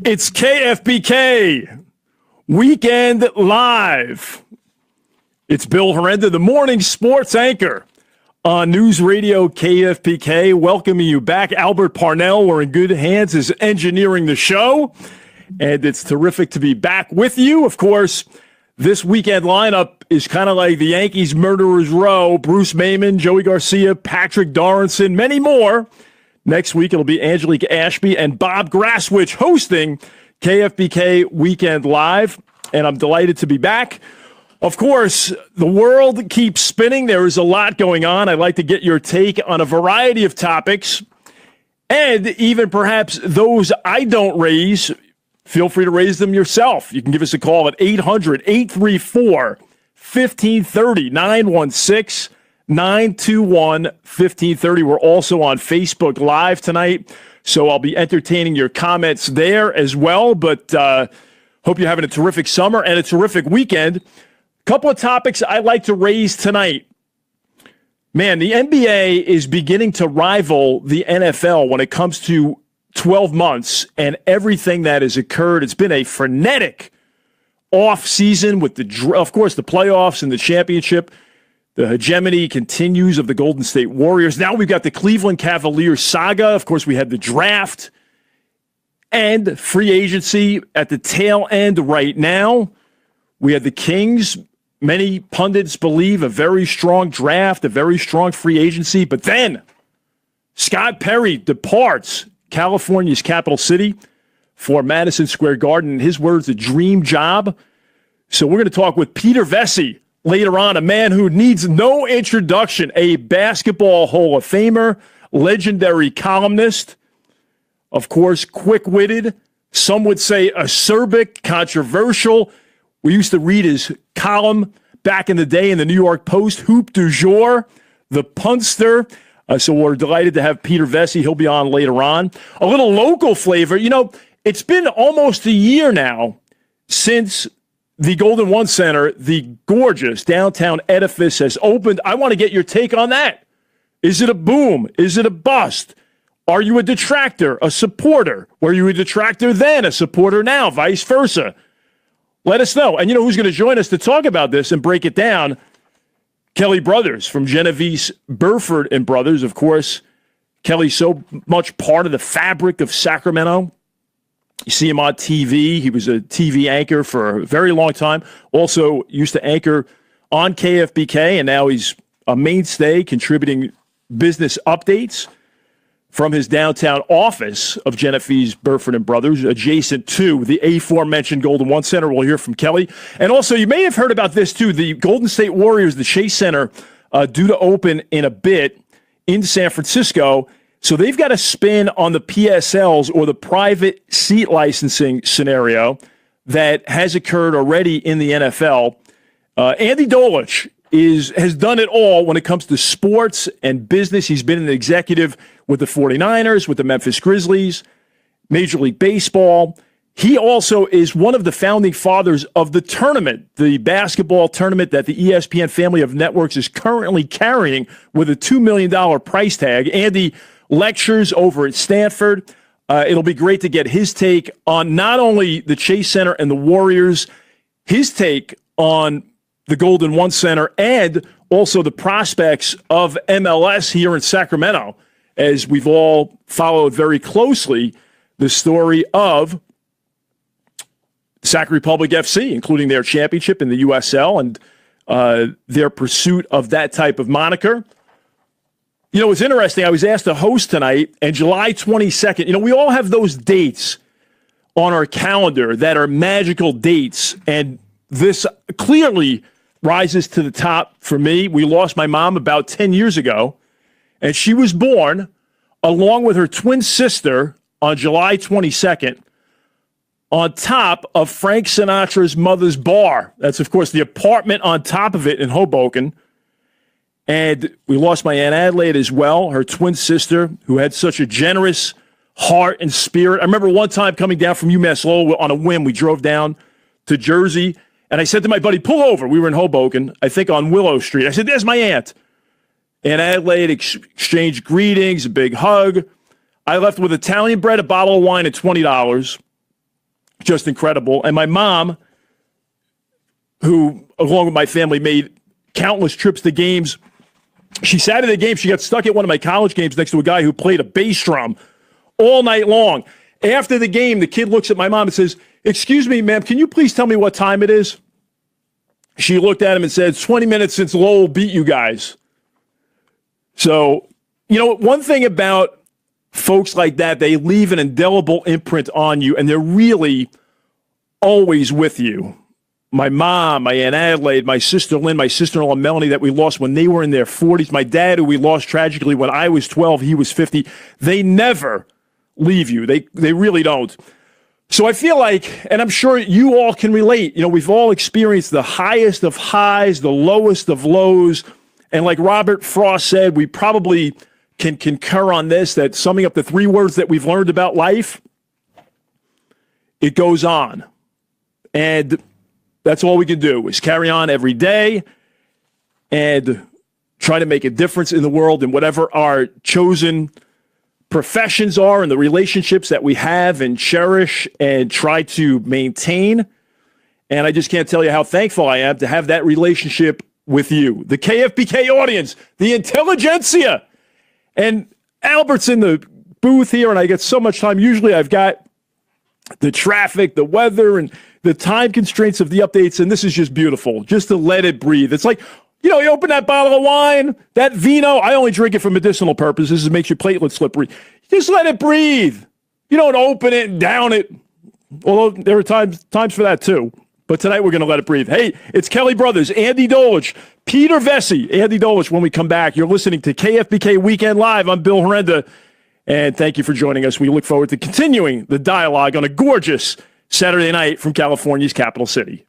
It's KFBK Weekend Live. It's Bill Herenda, the morning sports anchor on News Radio KFBK. Welcoming you back. Albert Parnell, we're in good hands, is engineering the show. And it's terrific to be back with you. Of course, this weekend lineup is kind of like the Yankees Murderers Row. Bruce Mayman, Joey Garcia, Patrick Dorrinson, many more. Next week, it'll be Angelique Ashby and Bob Graswich hosting KFBK Weekend Live, and I'm delighted to be back. Of course, the world keeps spinning. There is a lot going on. I'd like to get your take on a variety of topics, and even perhaps those I don't raise. Feel free to raise them yourself. You can give us a call at 800-834-1530, 916-921-1530. We're also on Facebook Live tonight, so I'll be entertaining your comments there as well. But hope you're having a terrific summer and a terrific weekend. Couple of topics I'd like to raise tonight. Man, the NBA is beginning to rival the NFL when it comes to 12 months and everything that has occurred. It's been a frenetic off season with of course, the playoffs and the championship. The hegemony continues of the Golden State Warriors. Now we've got the Cleveland Cavaliers saga. Of course, we had the draft and free agency at the tail end right now. We had the Kings. Many pundits believe a very strong draft, a very strong free agency. But then Scott Perry departs California's capital city for Madison Square Garden. In his words, a dream job. So we're going to talk with Peter Vecsey later on, a man who needs no introduction, a basketball Hall of Famer, legendary columnist, of course, quick-witted, some would say acerbic, controversial. We used to read his column back in the day in the New York Post, Hoop du Jour, the punster. So we're delighted to have Peter Vecsey. He'll be on later on. A little local flavor. You know, it's been almost a year now since the Golden One Center, the gorgeous downtown edifice, has opened. I want to get your take on that. Is it a boom? Is it a bust? Are you a detractor, a supporter? Were you a detractor then, a supporter now, vice versa? Let us know. And you know who's going to join us to talk about this and break it down? Kelly Brothers from Genovese Burford and Brothers. Of course, Kelly's so much part of the fabric of Sacramento. You see him on TV. He was a TV anchor for a very long time. Also used to anchor on KFBK, and now he's a mainstay contributing business updates from his downtown office of Genovese Burford and Brothers, adjacent to the aforementioned Golden One Center. We'll hear from Kelly. And also, you may have heard about this too. The Golden State Warriors, the Chase Center, due to open in a bit in San Francisco. So they've got a spin on the PSLs, or the private seat licensing scenario that has occurred already in the NFL. Andy Dolich has done it all when it comes to sports and business. He's been an executive with the 49ers, with the Memphis Grizzlies, Major League Baseball. He also is one of the founding fathers of the tournament, the basketball tournament that the ESPN family of networks is currently carrying with a $2 million price tag. Andy lectures over at Stanford. It'll be great to get his take on not only the Chase Center and the Warriors, his take on the Golden One Center, and also the prospects of MLS here in Sacramento, as we've all followed very closely the story of Sac Republic FC, including their championship in the USL and their pursuit of that type of moniker. You know, it's interesting. I was asked to host tonight, and July 22nd, you know, we all have those dates on our calendar that are magical dates, and this clearly rises to the top for me. We lost my mom about 10 years ago, and she was born along with her twin sister on July 22nd on top of Frank Sinatra's mother's bar. That's, of course, the apartment on top of it in Hoboken. And we lost my Aunt Adelaide as well, her twin sister, who had such a generous heart and spirit. I remember one time coming down from UMass Lowell on a whim. We drove down to Jersey, and I said to my buddy, pull over. We were in Hoboken, I think on Willow Street. I said, there's my aunt. And Adelaide exchanged greetings, a big hug. I left with Italian bread, a bottle of wine, and $20. Just incredible. And my mom, who, along with my family, made countless trips to games. She sat at a game. She got stuck at one of my college games next to a guy who played a bass drum all night long. After the game, the kid looks at my mom and says, "Excuse me, ma'am, can you please tell me what time it is?" She looked at him and said, 20 minutes since Lowell beat you guys. So, one thing about folks like that, they leave an indelible imprint on you, and they're really always with you. My mom, my Aunt Adelaide, my sister Lynn, my sister-in-law Melanie that we lost when they were in their 40s, my dad, who we lost tragically when I was 12, he was 50. They never leave you. They really don't. So I feel like, and I'm sure you all can relate, we've all experienced the highest of highs, the lowest of lows. And like Robert Frost said, we probably can concur on this, that summing up the 3 words that we've learned about life, it goes on. And that's all we can do is carry on every day and try to make a difference in the world in whatever our chosen professions are and the relationships that we have and cherish and try to maintain. And I just can't tell you how thankful I am to have that relationship with you, the KFBK audience, the intelligentsia. And Albert's in the booth here, and I get so much time. Usually I've got the traffic, the weather, and the time constraints of the updates, and this is just beautiful, just to let it breathe. It's like, you open that bottle of wine, that vino, I only drink it for medicinal purposes. It makes your platelets slippery. Just let it breathe. You don't open it and down it, although there are times for that too. But tonight we're going to let it breathe. Hey, it's Kelly Brothers, Andy Dolich, Peter Vecsey, Andy Dolich. When we come back, you're listening to KFBK Weekend Live. I'm Bill Herenda, and thank you for joining us. We look forward to continuing the dialogue on a gorgeous Saturday night from California's capital city.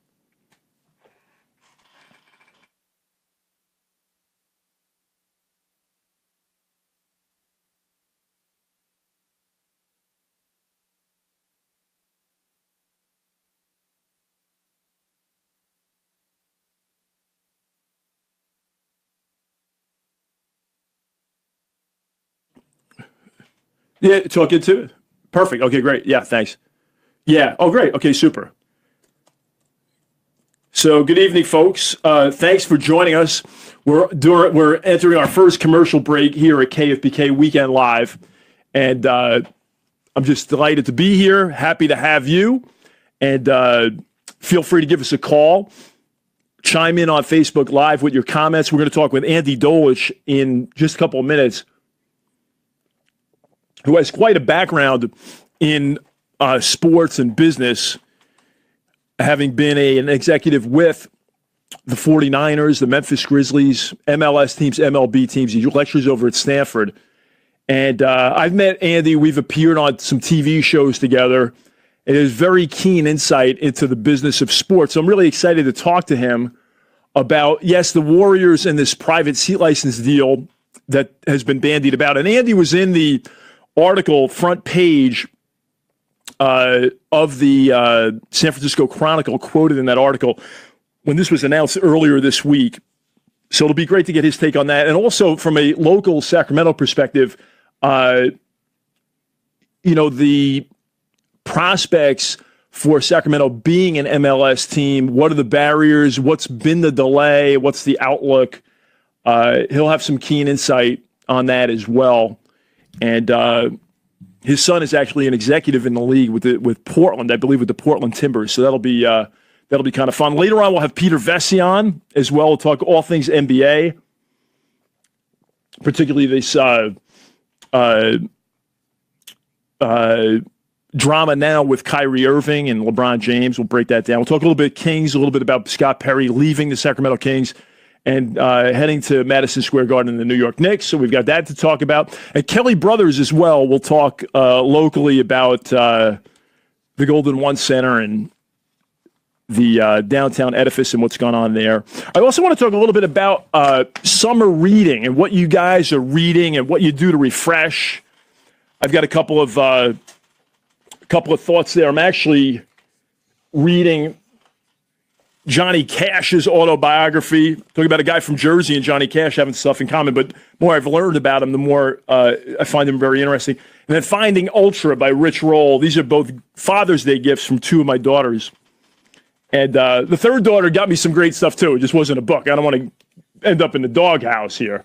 Yeah, talking to it. Perfect. Okay, great. Yeah, thanks. Yeah. Oh, great. Okay, super. So, good evening, folks. Thanks for joining us. We're entering our first commercial break here at KFBK Weekend Live, and I'm just delighted to be here. Happy to have you, and feel free to give us a call. Chime in on Facebook Live with your comments. We're going to talk with Andy Dolich in just a couple of minutes, who has quite a background in sports and business, having been an executive with the 49ers, the Memphis Grizzlies, MLS teams, MLB teams. He lectures over at Stanford. And I've met Andy. We've appeared on some TV shows together. It is very keen insight into the business of sports. So I'm really excited to talk to him about, yes, the Warriors and this private seat license deal that has been bandied about. And Andy was in the article, front page of the San Francisco Chronicle, quoted in that article when this was announced earlier this week. So it'll be great to get his take on that. And also from a local Sacramento perspective, the prospects for Sacramento being an MLS team, what are the barriers, what's been the delay, what's the outlook? He'll have some keen insight on that as well. And his son is actually an executive in the league with Portland, I believe, with the Portland Timbers. So that'll be kind of fun. Later on, we'll have Peter Vecsey on as well. We'll talk all things NBA, particularly this drama now with Kyrie Irving and LeBron James. We'll break that down. We'll talk a little bit Kings, a little bit about Scott Perry leaving the Sacramento Kings and heading to Madison Square Garden in the New York Knicks. So we've got that to talk about. And Kelly Brothers as well. We'll talk locally about the Golden One Center and the downtown edifice and what's going on there. I also want to talk a little bit about summer reading and what you guys are reading and what you do to refresh. I've got a couple of thoughts there. I'm actually reading Johnny Cash's autobiography, talking about a guy from Jersey and Johnny Cash having stuff in common, but the more I've learned about him, the more I find him very interesting. And then Finding Ultra by Rich Roll. These are both Father's Day gifts from two of my daughters. And the third daughter got me some great stuff, too. It just wasn't a book. I don't want to end up in the doghouse here.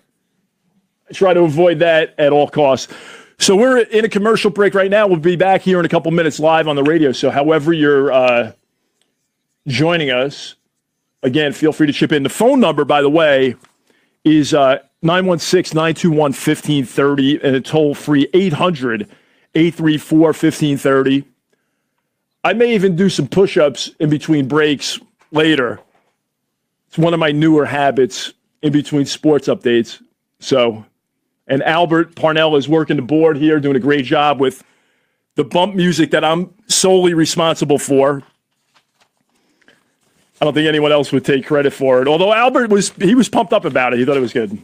I try to avoid that at all costs. So we're in a commercial break right now. We'll be back here in a couple minutes live on the radio. So however you're joining us, again, feel free to chip in. The phone number, by the way, is 916-921-1530 and a toll-free 800-834-1530. I may even do some push-ups in between breaks later. It's one of my newer habits in between sports updates. So, and Albert Parnell is working the board here, doing a great job with the bump music that I'm solely responsible for. I don't think anyone else would take credit for it. Although Albert was pumped up about it. He thought it was good.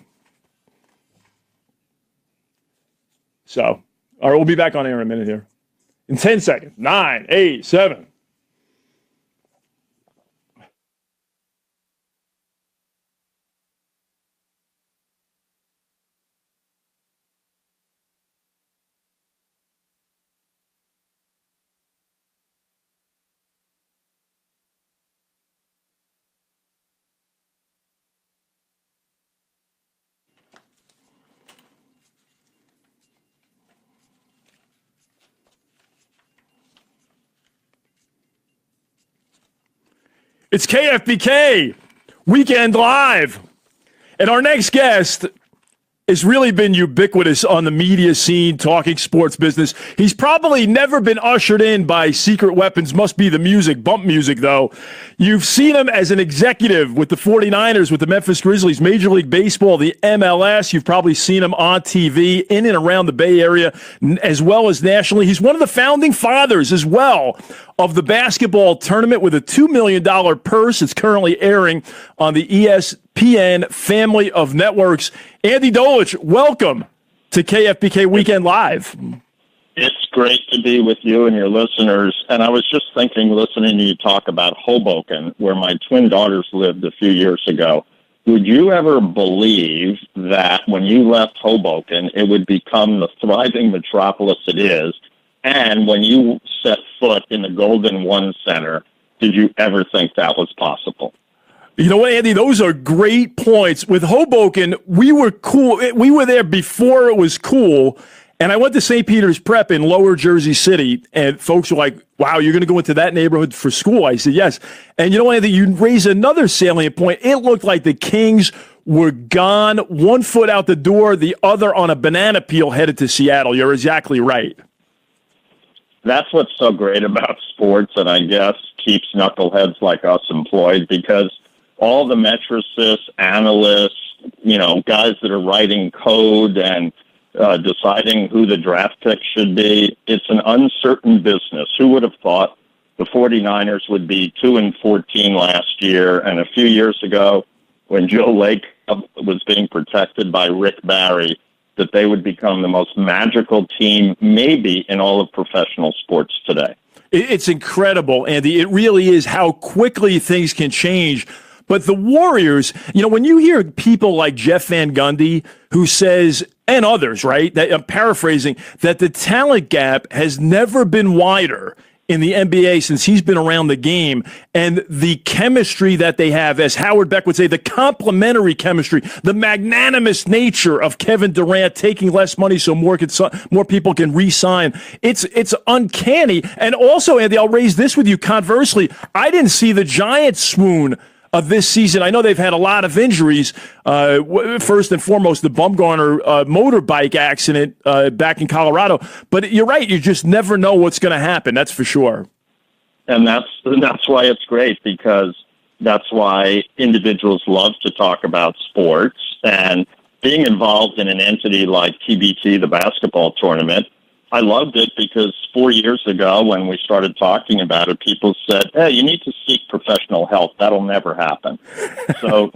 So, all right, we'll be back on air in a minute here. In 10 seconds. 9, 8, 7. It's KFBK Weekend Live. And our next guest has really been ubiquitous on the media scene, talking sports business. He's probably never been ushered in by secret weapons. Must be the music, bump music, though. You've seen him as an executive with the 49ers, with the Memphis Grizzlies, Major League Baseball, the MLS. You've probably seen him on TV in and around the Bay Area, as well as nationally. He's one of the founding fathers as well of the basketball tournament with a $2 million purse. It's currently airing on the ESPN family of networks. Andy Dolich, welcome to KFBK Weekend Live. It's great to be with you and your listeners. And I was just thinking, listening to you talk about Hoboken, where my twin daughters lived a few years ago. Would you ever believe that when you left Hoboken, it would become the thriving metropolis it is? And when you set foot in the Golden One Center, did you ever think that was possible? You know what, Andy? Those are great points. With Hoboken, we were cool. We were there before it was cool. And I went to St. Peter's Prep in Lower Jersey City, and folks were like, wow, you're going to go into that neighborhood for school? I said, yes. And you know what, Andy? You raise another salient point. It looked like the Kings were gone, one foot out the door, the other on a banana peel headed to Seattle. You're exactly right. That's what's so great about sports, and I guess keeps knuckleheads like us employed, because all the metricists, analysts, guys that are writing code and deciding who the draft pick should be, it's an uncertain business. Who would have thought the 49ers would be 2-14 last year, and a few years ago when Joe Lake was being protected by Rick Barry, that they would become the most magical team maybe in all of professional sports today. It's incredible, Andy. It really is how quickly things can change. But the Warriors, when you hear people like Jeff Van Gundy, who says, and others, right, that I'm paraphrasing, that the talent gap has never been wider in the NBA since he's been around the game, and the chemistry that they have, as Howard Beck would say, the complementary chemistry, the magnanimous nature of Kevin Durant taking less money so more people can re-sign. It's uncanny. And also, Andy, I'll raise this with you conversely. I didn't see the Giants swoon of this season. I know they've had a lot of injuries. First and foremost, the Bumgarner motorbike accident back in Colorado. But you're right. You just never know what's going to happen. That's for sure. And that's why it's great, because that's why individuals love to talk about sports. And being involved in an entity like TBT, the basketball tournament, I loved it because 4 years ago when we started talking about it, people said, hey, you need to seek professional help. That'll never happen. So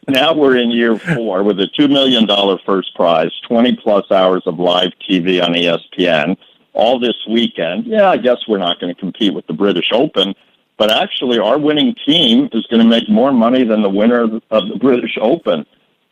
now we're in year 4 with a $2 million first prize, 20-plus hours of live TV on ESPN, all this weekend. Yeah, I guess we're not going to compete with the British Open, but actually our winning team is going to make more money than the winner of the British Open.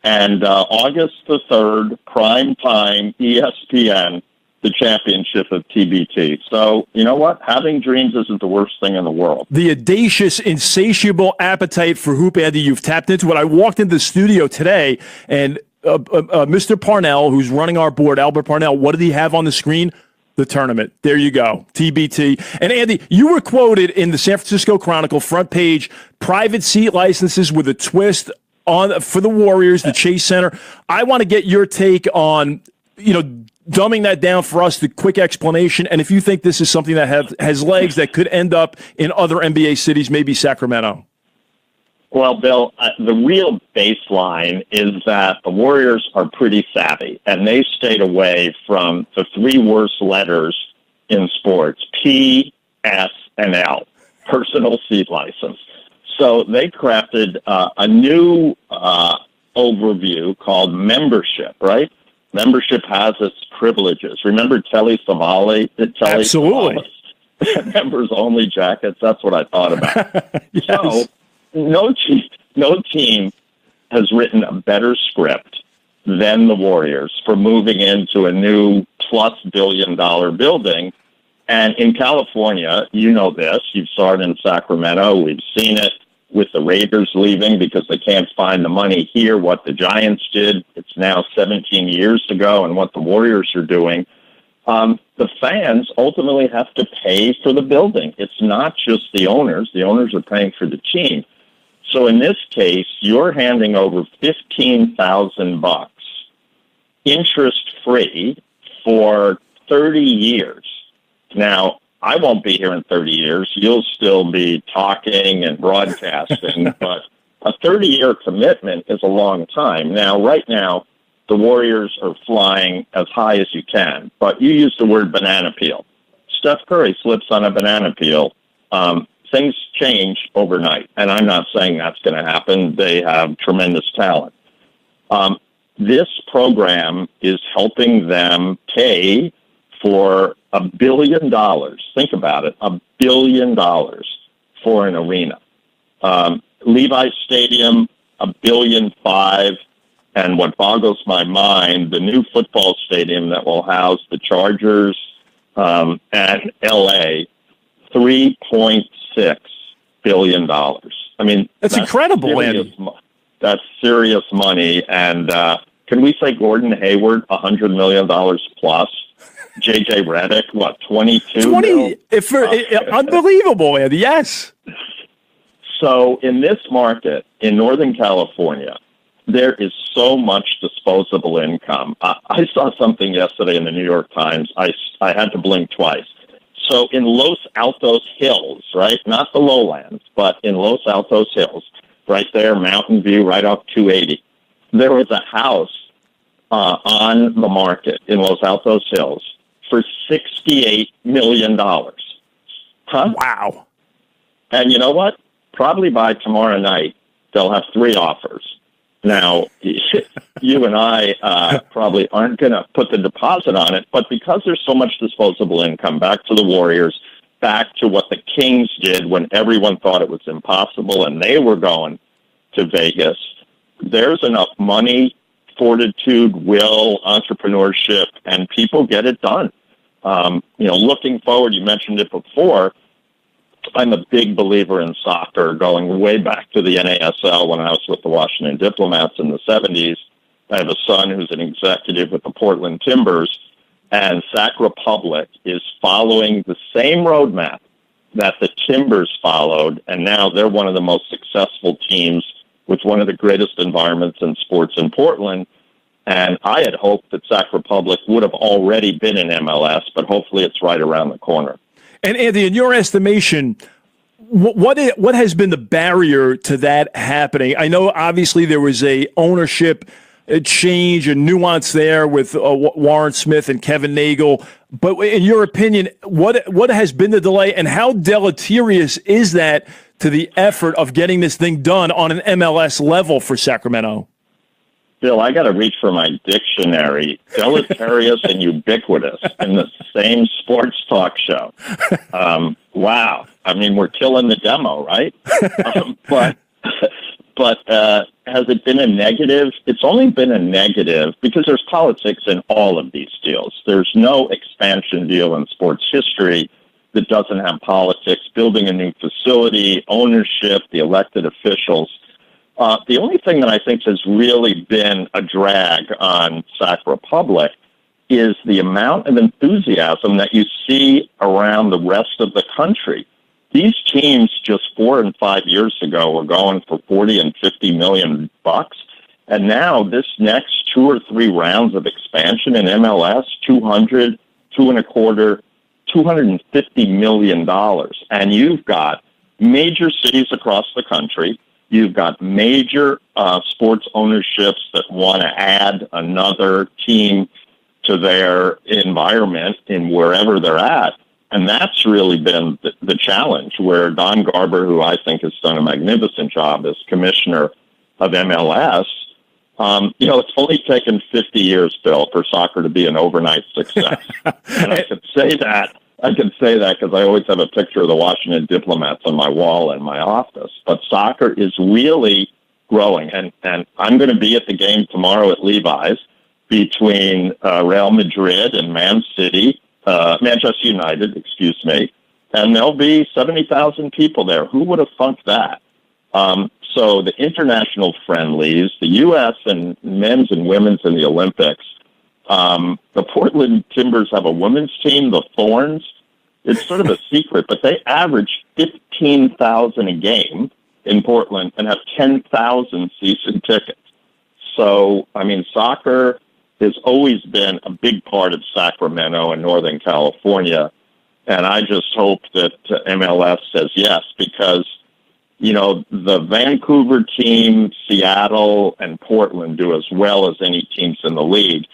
And August the 3rd, prime time, ESPN, the championship of TBT. So, you know what? Having dreams isn't the worst thing in the world. The audacious, insatiable appetite for hoop, Andy, you've tapped into it. I walked into the studio today, and Mr. Parnell, who's running our board, Albert Parnell, what did he have on the screen? The tournament. There you go. TBT. And Andy, you were quoted in the San Francisco Chronicle front page, private seat licenses with a twist on for the Warriors, the Chase Center. I want to get your take on, dumbing that down for us, the quick explanation, and if you think this is something that has legs that could end up in other NBA cities, maybe Sacramento. Well, Bill, the real baseline is that the Warriors are pretty savvy, and they stayed away from the three worst letters in sports, P, S, and L, personal seat license. So they crafted a new overview called membership, right? Membership has its privileges. Remember Telly Savalas? Absolutely. Members only jackets. That's what I thought about. Yes. So no team has written a better script than the Warriors for moving into a new plus billion-dollar building. And in California, you know this. You saw it in Sacramento. We've seen it with the Raiders leaving because they can't find the money here. What the Giants did, it's now 17 years ago, and what the Warriors are doing. The fans ultimately have to pay for the building. It's not just the owners. The owners are paying for the team. So in this case, you're handing over $15,000 interest-free for 30 years. Now, I won't be here in 30 years. You'll still be talking and broadcasting, but a 30-year commitment is a long time. Now, right now, the Warriors are flying as high as you can, but you used the word banana peel. Steph Curry slips on a banana peel. Things change overnight, and I'm not saying that's going to happen. They have tremendous talent. This program is helping them pay for $1 billion. Think about it, $1 billion for an arena. Levi's Stadium, $1.5 billion. And what boggles my mind, the new football stadium that will house the Chargers and LA, $3.6 billion. I mean, that's incredible, Andy. That's serious money. And can we say Gordon Hayward, $100 million plus? JJ Redick, what, 22? Unbelievable, Andy. Yes. So in this market in Northern California, there is so much disposable income. I saw something yesterday in the New York Times. I had to blink twice. So in Los Altos Hills, right, not the lowlands, but in Los Altos Hills, right there, Mountain View, right off 280, there was a house on the market in Los Altos Hills for $68 million. Huh? Wow. And you know what? Probably by tomorrow night, they'll have 3 offers. Now, you and I probably aren't going to put the deposit on it, but because there's so much disposable income, back to the Warriors, back to what the Kings did when everyone thought it was impossible and they were going to Vegas, there's enough money, fortitude, will, entrepreneurship, and people get it done. Looking forward, you mentioned it before, I'm a big believer in soccer, going way back to the NASL when I was with the Washington Diplomats in the 70s. I have a son who's an executive with the Portland Timbers, and Sac Republic is following the same roadmap that the Timbers followed, and now they're one of the most successful teams with one of the greatest environments in sports in Portland. And I had hoped that Sac Republic would have already been in MLS, but hopefully it's right around the corner. And Andy, in your estimation, what has been the barrier to that happening? I know obviously there was a ownership change and nuance there with Warren Smith and Kevin Nagel. But in your opinion, what has been the delay, and how deleterious is that to the effort of getting this thing done on an MLS level for Sacramento? Bill, I got to reach for my dictionary. Deleterious and ubiquitous in the same sports talk show. Wow. I mean, we're killing the demo, right? But has it been a negative? It's only been a negative because there's politics in all of these deals. There's no expansion deal in sports history that doesn't have politics, building a new facility, ownership, the elected officials. The only thing that I think has really been a drag on Sac Republic is the amount of enthusiasm that you see around the rest of the country. These teams just 4 and 5 years ago were going for 40 and 50 million bucks. And now this next 2 or 3 rounds of expansion in MLS, 200, $250 million. And you've got major cities across the country. You've got major sports ownerships that want to add another team to their environment in wherever they're at. And that's really been the challenge, where Don Garber, who I think has done a magnificent job as commissioner of MLS, it's only taken 50 years, Bill, for soccer to be an overnight success. And I can say that because I always have a picture of the Washington Diplomats on my wall in my office. But soccer is really growing. And I'm going to be at the game tomorrow at Levi's between Real Madrid and Manchester United, and there'll be 70,000 people there. Who would have thunk that? So the international friendlies, the U.S. and men's and women's in the Olympics, the Portland Timbers have a women's team, the Thorns. It's sort of a secret, but they average 15,000 a game in Portland and have 10,000 season tickets. So, soccer has always been a big part of Sacramento and Northern California. And I just hope that MLS says yes, because, the Vancouver team, Seattle, and Portland do as well as any teams in the league.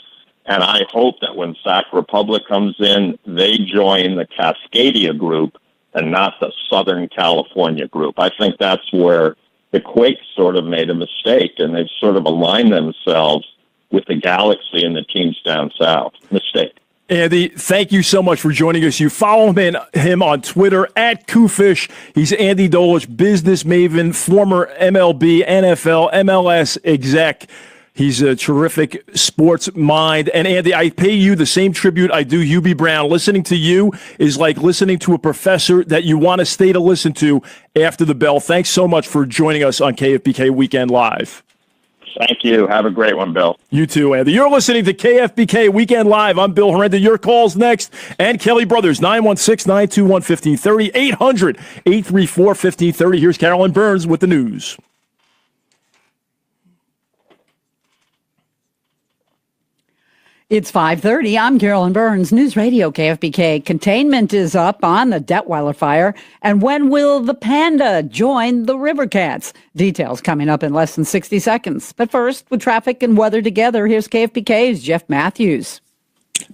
And I hope that when Sac Republic comes in, they join the Cascadia group and not the Southern California group. I think that's where the Quakes sort of made a mistake, and they've sort of aligned themselves with the Galaxy and the teams down south. Mistake. Andy, thank you so much for joining us. You follow him on Twitter at Kufish. He's Andy Dolich, business maven, former MLB, NFL, MLS exec. He's a terrific sports mind. And Andy, I pay you the same tribute I do Hubie Brown. Listening to you is like listening to a professor that you want to stay to listen to after the bell. Thanks so much for joining us on KFBK Weekend Live. Thank you. Have a great one, Bill. You too, Andy. You're listening to KFBK Weekend Live. I'm Bill Herenda. Your calls next. And Kelly Brothers, 916-921-1530, 800-834-1530. Here's Carolyn Burns with the news. It's 5:30. I'm Carolyn Burns, News Radio KFBK. Containment is up on the Detweiler fire. And when will the panda join the River Cats? Details coming up in less than 60 seconds. But first, with traffic and weather together, here's KFBK's Jeff Matthews.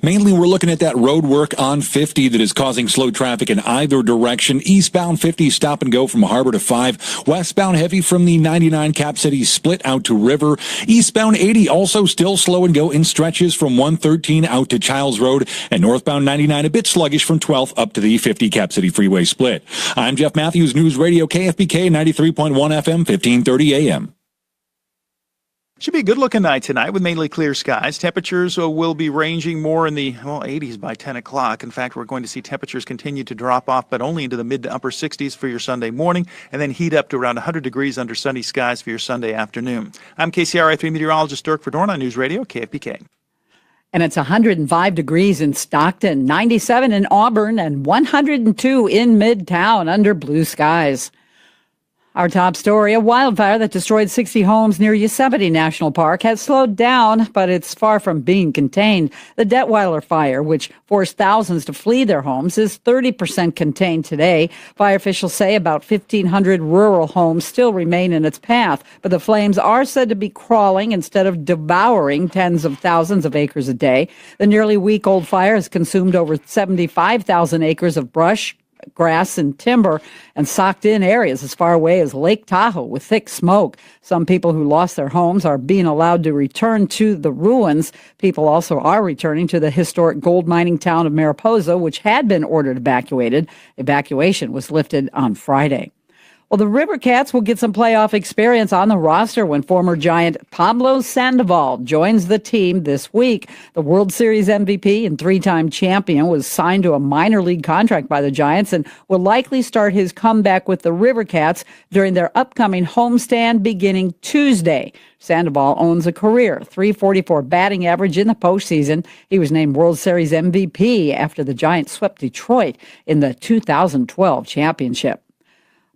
Mainly, we're looking at that road work on 50 that is causing slow traffic in either direction. Eastbound 50, stop and go from Harbor to 5. Westbound heavy from the 99 Cap City split out to River. Eastbound 80 also still slow and go in stretches from 113 out to Childs Road. And northbound 99 a bit sluggish from 12th up to the 50 Cap City Freeway split. I'm Jeff Matthews, News Radio KFBK 93.1 FM, 1530 AM. Should be a good-looking night tonight with mainly clear skies. Temperatures will be ranging more in the 80s by 10 o'clock. In fact, we're going to see temperatures continue to drop off, but only into the mid to upper 60s for your Sunday morning, and then heat up to around 100 degrees under sunny skies for your Sunday afternoon. I'm KCRI3 meteorologist Dirk Verdorn on News Radio KFBK. And it's 105 degrees in Stockton, 97 in Auburn, and 102 in Midtown under blue skies. Our top story, a wildfire that destroyed 60 homes near Yosemite National Park has slowed down, but it's far from being contained. The Detweiler fire, which forced thousands to flee their homes, is 30% contained today. Fire officials say about 1,500 rural homes still remain in its path, but the flames are said to be crawling instead of devouring tens of thousands of acres a day. The nearly week-old fire has consumed over 75,000 acres of brush, grass and timber, and socked in areas as far away as Lake Tahoe with thick smoke. Some people who lost their homes are being allowed to return to the ruins. People also are returning to the historic gold mining town of Mariposa, which had been ordered evacuated. Evacuation was lifted on Friday. Well, the River Cats will get some playoff experience on the roster when former Giant Pablo Sandoval joins the team this week. The World Series MVP and three-time champion was signed to a minor league contract by the Giants and will likely start his comeback with the River Cats during their upcoming homestand beginning Tuesday. Sandoval owns a career .344 batting average in the postseason. He was named World Series MVP after the Giants swept Detroit in the 2012 championship.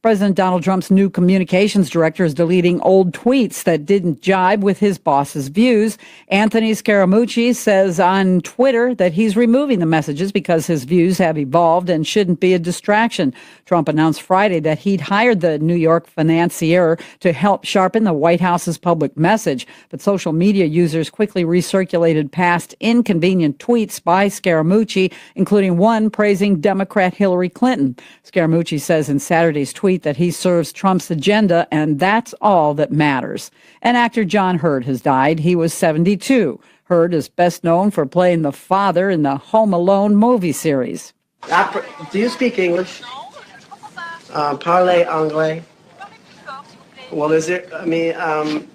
President Donald Trump's new communications director is deleting old tweets that didn't jibe with his boss's views. Anthony Scaramucci says on Twitter that he's removing the messages because his views have evolved and shouldn't be a distraction. Trump announced Friday that he'd hired the New York financier to help sharpen the White House's public message. But social media users quickly recirculated past inconvenient tweets by Scaramucci, including one praising Democrat Hillary Clinton. Scaramucci says in Saturday's tweet that he serves Trump's agenda, and that's all that matters. And actor John Hurt has died. He was 72. Hurt is best known for playing the father in the Home Alone movie series. Do you speak English? Parlez anglais? Well, is it, un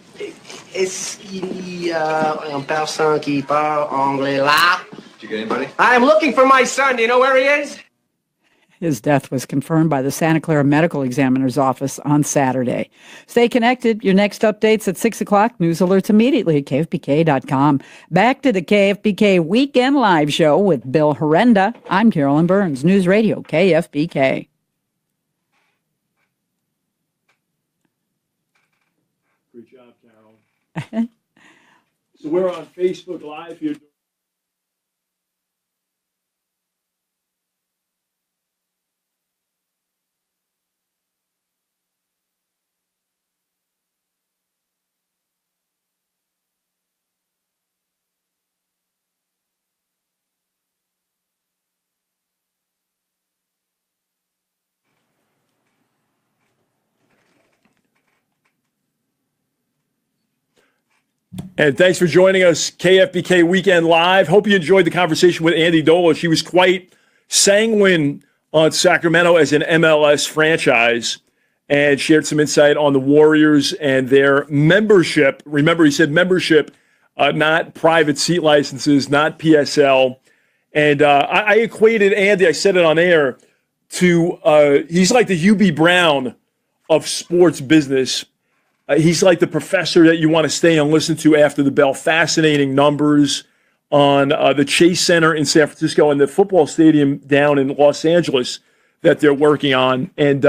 personne qui parle anglais là? Did you get anybody? I'm looking for my son. Do you know where he is? His death was confirmed by the Santa Clara Medical Examiner's Office on Saturday. Stay connected. Your next updates at 6 o'clock. News alerts immediately at KFBK.com. Back to the KFBK Weekend Live Show with Bill Herenda. I'm Carolyn Burns, News Radio, KFBK. Great job, Carol. So we're on Facebook Live here. And thanks for joining us, KFBK Weekend Live. Hope you enjoyed the conversation with Andy Dolich. He was quite sanguine on Sacramento as an MLS franchise and shared some insight on the Warriors and their membership. Remember, he said membership, not private seat licenses, not PSL. And I equated Andy, I said it on air, to he's like the Hubie Brown of sports business. He's like the professor that you want to stay and listen to after the bell. Fascinating numbers on the Chase Center in San Francisco and the football stadium down in Los Angeles that they're working on. And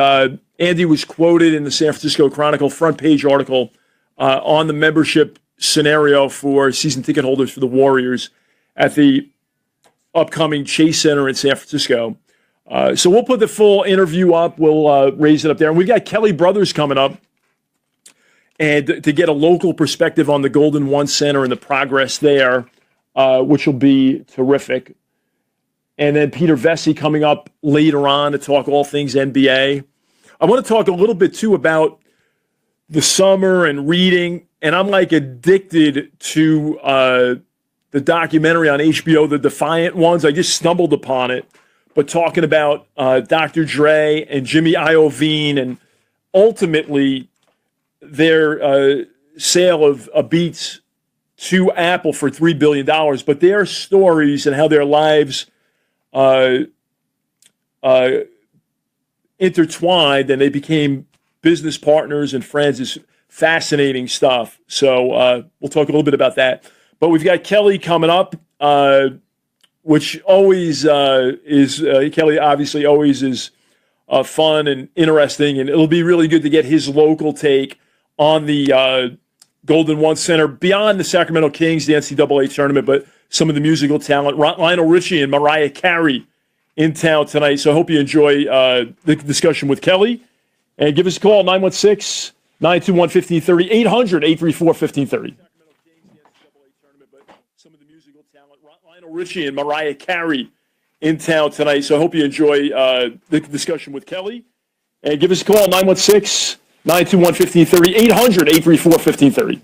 Andy was quoted in the San Francisco Chronicle front page article on the membership scenario for season ticket holders for the Warriors at the upcoming Chase Center in San Francisco. So we'll put the full interview up. We'll raise it up there. And we've got Kelly Brothers coming up. And to get a local perspective on the Golden One Center and the progress there, which will be terrific. And then Peter Vecsey coming up later on to talk all things NBA. I want to talk a little bit, too, about the summer and reading. And I'm like addicted to the documentary on HBO, The Defiant Ones. I just stumbled upon it. But talking about Dr. Dre and Jimmy Iovine and ultimately their sale of Beats to Apple for $3 billion, but their stories and how their lives intertwined and they became business partners and friends is fascinating stuff. So we'll talk a little bit about that. But we've got Kelly coming up, which always is Kelly obviously always is fun and interesting, and it'll be really good to get his local take on the Golden One Center, beyond the Sacramento Kings, the NCAA tournament, but some of the musical talent. Lionel Richie and Mariah Carey in town tonight. So I hope you enjoy the discussion with Kelly. And give us a call, 916-921-1530, 800-834-1530. Some of the musical talent. Lionel Richie and Mariah Carey in town tonight. So I hope you enjoy the discussion with Kelly. And give us a call, 916-921-1530, 800-834-1530.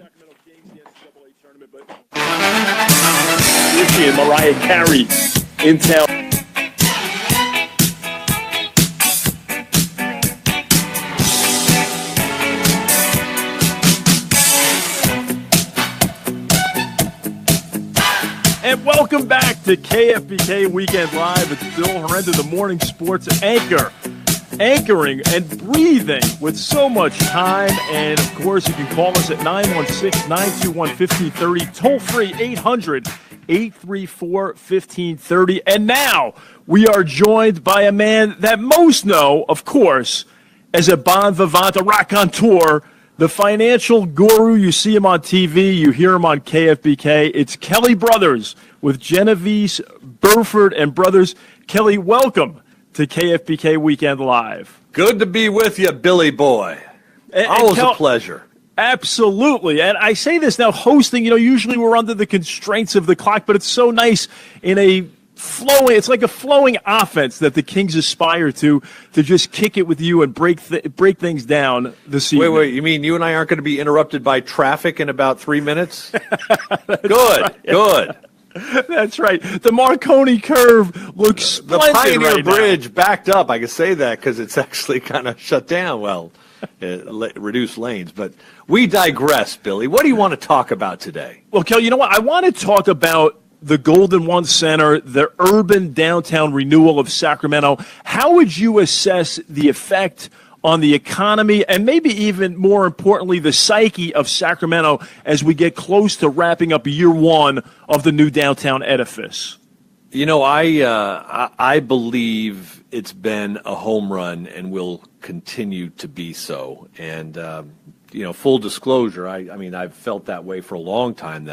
Richie and Mariah Carey in town. And welcome back to KFBK Weekend Live. It's Bill Herenda, the morning sports anchor, anchoring and breathing with so much time. And, of course, you can call us at 916-921-1530, toll-free 800-834-1530. And now we are joined by a man that most know, of course, as a bon vivant, a raconteur, the financial guru. You see him on TV, you hear him on KFBK. It's Kelly Brothers with Genevieve Burford and Brothers. Kelly, welcome to KFBK Weekend Live. Good to be with you, Billy boy. Always a pleasure. Absolutely. And I say this now, hosting, usually we're under the constraints of the clock, but it's so nice in a it's like a flowing offense that the Kings aspire to just kick it with you and break things down this evening. Wait, you mean you and I aren't going to be interrupted by traffic in about 3 minutes? Good. That's right. The Marconi curve looks splendid. The Pioneer right Bridge now. Backed up. I can say that because it's actually kind of shut down. Well, reduced lanes. But we digress, Billy. What do you want to talk about today? Well, Kel, you know what? I want to talk about the Golden One Center, the urban downtown renewal of Sacramento. How would you assess the effect on the economy and maybe even more importantly, the psyche of Sacramento as we get close to wrapping up year one of the new downtown edifice? I believe it's been a home run and will continue to be so. And, full disclosure, I mean, I've felt that way for a long time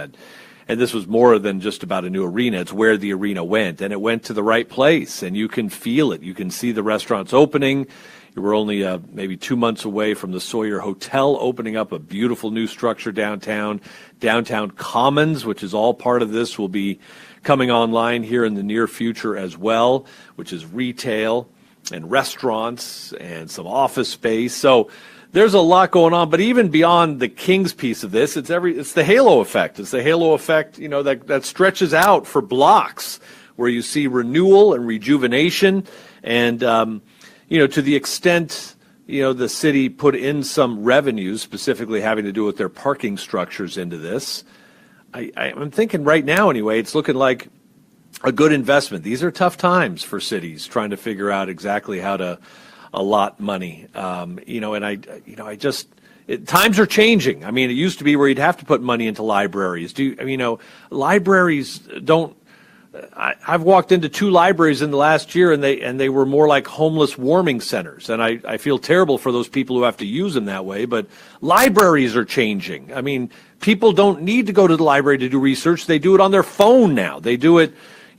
and this was more than just about a new arena. It's where the arena went, and it went to the right place, and you can feel it. You can see the restaurants opening. We're only maybe 2 months away from the Sawyer Hotel opening up a beautiful new structure downtown. Downtown Commons, which is all part of this, will be coming online here in the near future as well, which is retail and restaurants and some office space. So there's a lot going on, but even beyond the Kings piece of this, it's the halo effect. It's the halo effect, that stretches out for blocks where you see renewal and rejuvenation. And, to the extent, the city put in some revenues, specifically having to do with their parking structures into this, I'm thinking right now anyway, it's looking like a good investment. These are tough times for cities trying to figure out exactly how to allot money, times are changing. I mean, it used to be where you'd have to put money into libraries. Libraries don't. I've walked into 2 libraries in the last year, and they were more like homeless warming centers. And I feel terrible for those people who have to use them that way. But libraries are changing. I mean, people don't need to go to the library to do research. They do it on their phone now. They do it,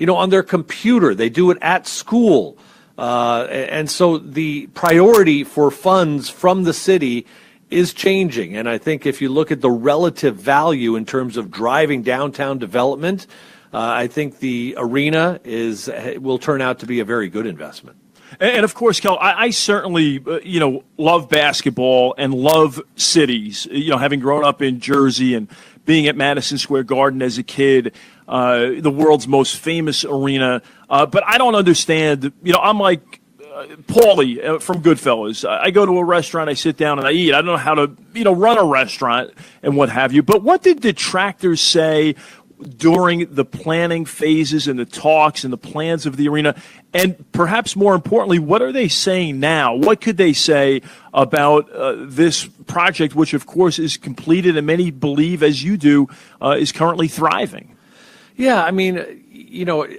on their computer. They do it at school. And so the priority for funds from the city is changing. And I think if you look at the relative value in terms of driving downtown development, I think the arena will turn out to be a very good investment. And of course, Kel, I certainly, love basketball and love cities, having grown up in Jersey and being at Madison Square Garden as a kid, the world's most famous arena. But I don't understand, I'm like Paulie from Goodfellas. I go to a restaurant, I sit down and I eat. I don't know how to, run a restaurant and what have you. But what did detractors say during the planning phases and the talks and the plans of the arena? And perhaps more importantly, what are they saying now? What could they say about this project, which of course is completed and many believe, as you do, is currently thriving? Yeah, I mean,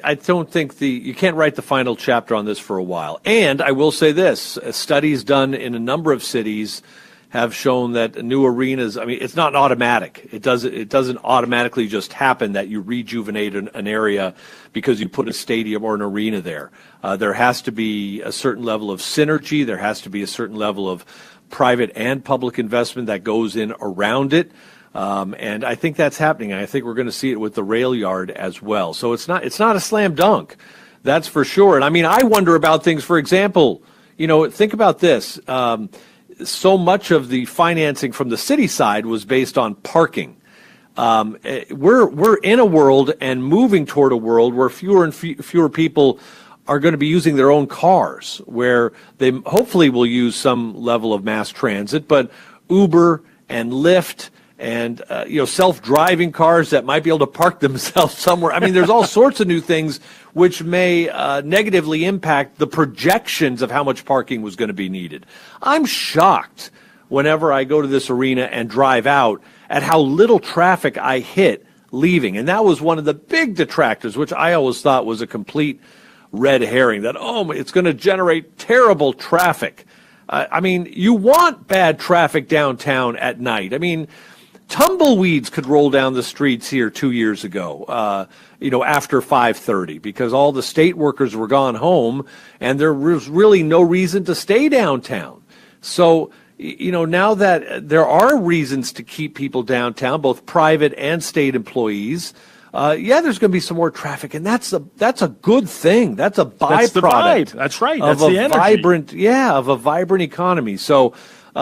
I don't think you can't write the final chapter on this for a while. And I will say this, studies done in a number of cities have shown that new arenas, it's not automatic. It doesn't automatically just happen that you rejuvenate an area because you put a stadium or an arena there. There has to be a certain level of synergy. There has to be a certain level of private and public investment that goes in around it. And I think that's happening. I think we're going to see it with the rail yard as well. So it's not a slam dunk, that's for sure. And I wonder about things. For example, think about this. So much of the financing from the city side was based on parking. We're in a world and moving toward a world where fewer and fewer people are going to be using their own cars, where they hopefully will use some level of mass transit, but Uber and Lyft and self-driving cars that might be able to park themselves somewhere. I mean, there's all sorts of new things which may negatively impact the projections of how much parking was going to be needed. I'm shocked whenever I go to this arena and drive out at how little traffic I hit leaving. And that was one of the big detractors, which I always thought was a complete red herring, that, it's going to generate terrible traffic. I mean, you want bad traffic downtown at night. I mean, tumbleweeds could roll down the streets here 2 years ago, after 5:30, because all the state workers were gone home and there was really no reason to stay downtown. So, now that there are reasons to keep people downtown, both private and state employees, there's going to be some more traffic, and that's a good thing. That's a byproduct. That's the vibe. That's right. That's the energy. Of a vibrant economy. So, we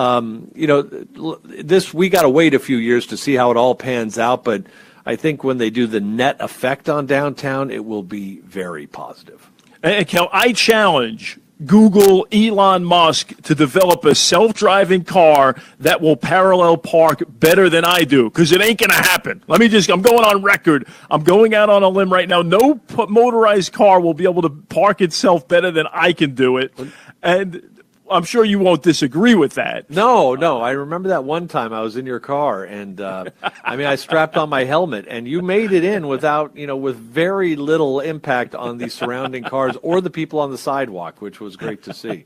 got to wait a few years to see how it all pans out. But I think when they do the net effect on downtown, it will be very positive. And Kel, I challenge Google, Elon Musk to develop a self-driving car that will parallel park better than I do, because it ain't going to happen. I'm going on record. I'm going out on a limb right now. No motorized car will be able to park itself better than I can do it. And I'm sure you won't disagree with that. No. I remember that one time I was in your car, and I strapped on my helmet, and you made it in without, with very little impact on the surrounding cars or the people on the sidewalk, which was great to see.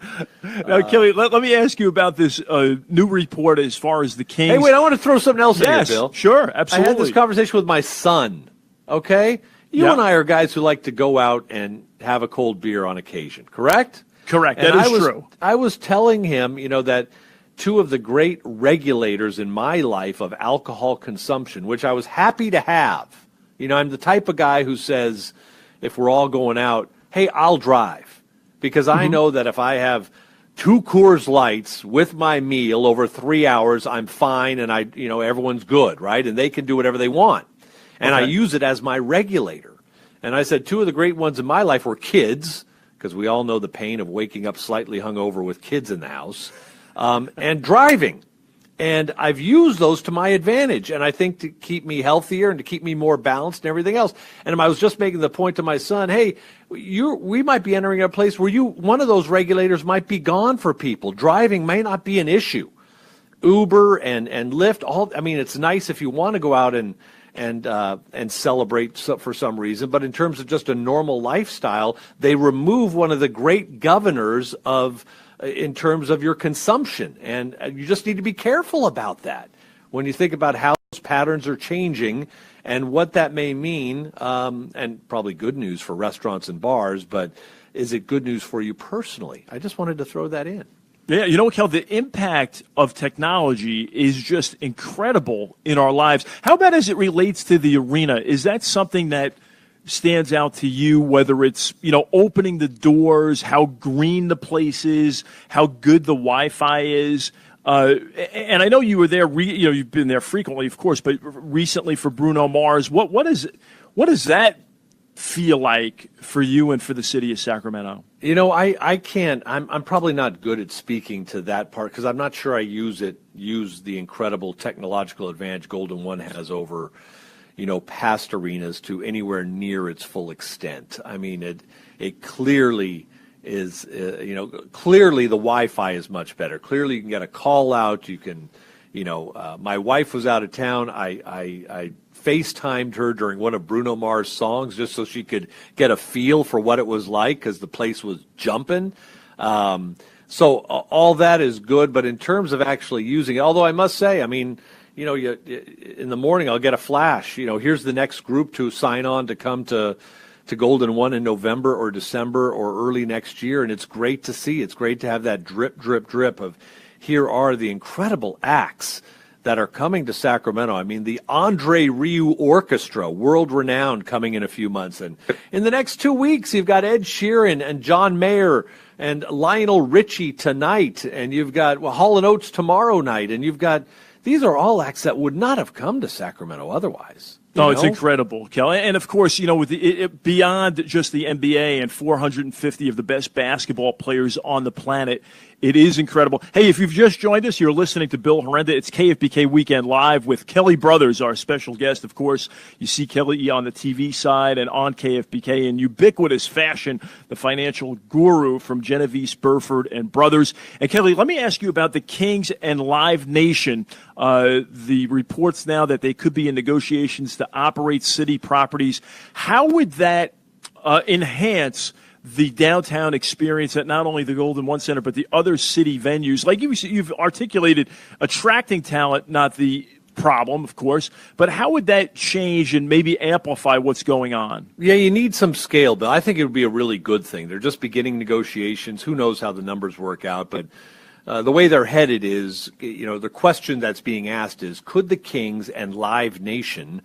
Now, Kelly, let me ask you about this new report as far as the Kings. Hey, wait, I want to throw something else in here, Bill. Sure, absolutely. I had this conversation with my son, okay? You and I are guys who like to go out and have a cold beer on occasion, correct? Correct. That is true. I was telling him, that two of the great regulators in my life of alcohol consumption, which I was happy to have. I'm the type of guy who says, if we're all going out, hey, I'll drive. Because I know that if I have 2 Coors Lights with my meal over 3 hours, I'm fine, and everyone's good, right? And they can do whatever they want. And I use it as my regulator. And I said two of the great ones in my life were kids, because we all know the pain of waking up slightly hungover with kids in the house, and driving. And I've used those to my advantage, and I think to keep me healthier and to keep me more balanced and everything else. And I was just making the point to my son, hey, we might be entering a place where one of those regulators might be gone for people. Driving may not be an issue. Uber and Lyft, it's nice if you want to go out and celebrate for some reason, but in terms of just a normal lifestyle, they remove one of the great governors in terms of your consumption, and you just need to be careful about that when you think about how those patterns are changing and what that may mean, and probably good news for restaurants and bars, but is it good news for you personally? I just wanted to throw that in. Yeah, Kel, the impact of technology is just incredible in our lives. How about as it relates to the arena? Is that something that stands out to you, whether it's, opening the doors, how green the place is, how good the Wi-Fi is? And I know you were there, you've been there frequently, of course, but recently for Bruno Mars. What does that feel like for you and for the city of Sacramento? I can't. I'm probably not good at speaking to that part because I'm not sure I use the incredible technological advantage Golden One has over, past arenas to anywhere near its full extent. I mean, it clearly is. Clearly the Wi-Fi is much better. Clearly you can get a call out. You can, my wife was out of town. I FaceTimed her during one of Bruno Mars' songs just so she could get a feel for what it was like because the place was jumping. So all that is good, but in terms of actually using it, although I must say, in the morning I'll get a flash. Here's the next group to sign on to come to Golden One in November or December or early next year, and it's great to see. It's great to have that drip, drip, drip of here are the incredible acts that are coming to Sacramento. I mean, the Andre Rieu Orchestra, world-renowned, coming in a few months. And in the next 2 weeks, you've got Ed Sheeran and John Mayer and Lionel Richie tonight. And you've got Hall & Oates tomorrow night. And these are all acts that would not have come to Sacramento otherwise. Oh, it's incredible, Kelly. And of course, with beyond just the NBA and 450 of the best basketball players on the planet, it is incredible. Hey, if you've just joined us, you're listening to Bill Herenda. It's KFBK Weekend Live with Kelly Brothers, our special guest. Of course, you see Kelly on the TV side and on KFBK in ubiquitous fashion, the financial guru from Genovese, Burford, and Brothers. And Kelly, let me ask you about the Kings and Live Nation. The reports now that they could be in negotiations to operate city properties. How would that enhance the downtown experience at not only the Golden One Center, but the other city venues? Like you've articulated, attracting talent, not the problem, of course, but how would that change and maybe amplify what's going on? Yeah, you need some scale, Bill. I think it would be a really good thing. They're just beginning negotiations. Who knows how the numbers work out, but the way they're headed is, the question that's being asked is, could the Kings and Live Nation,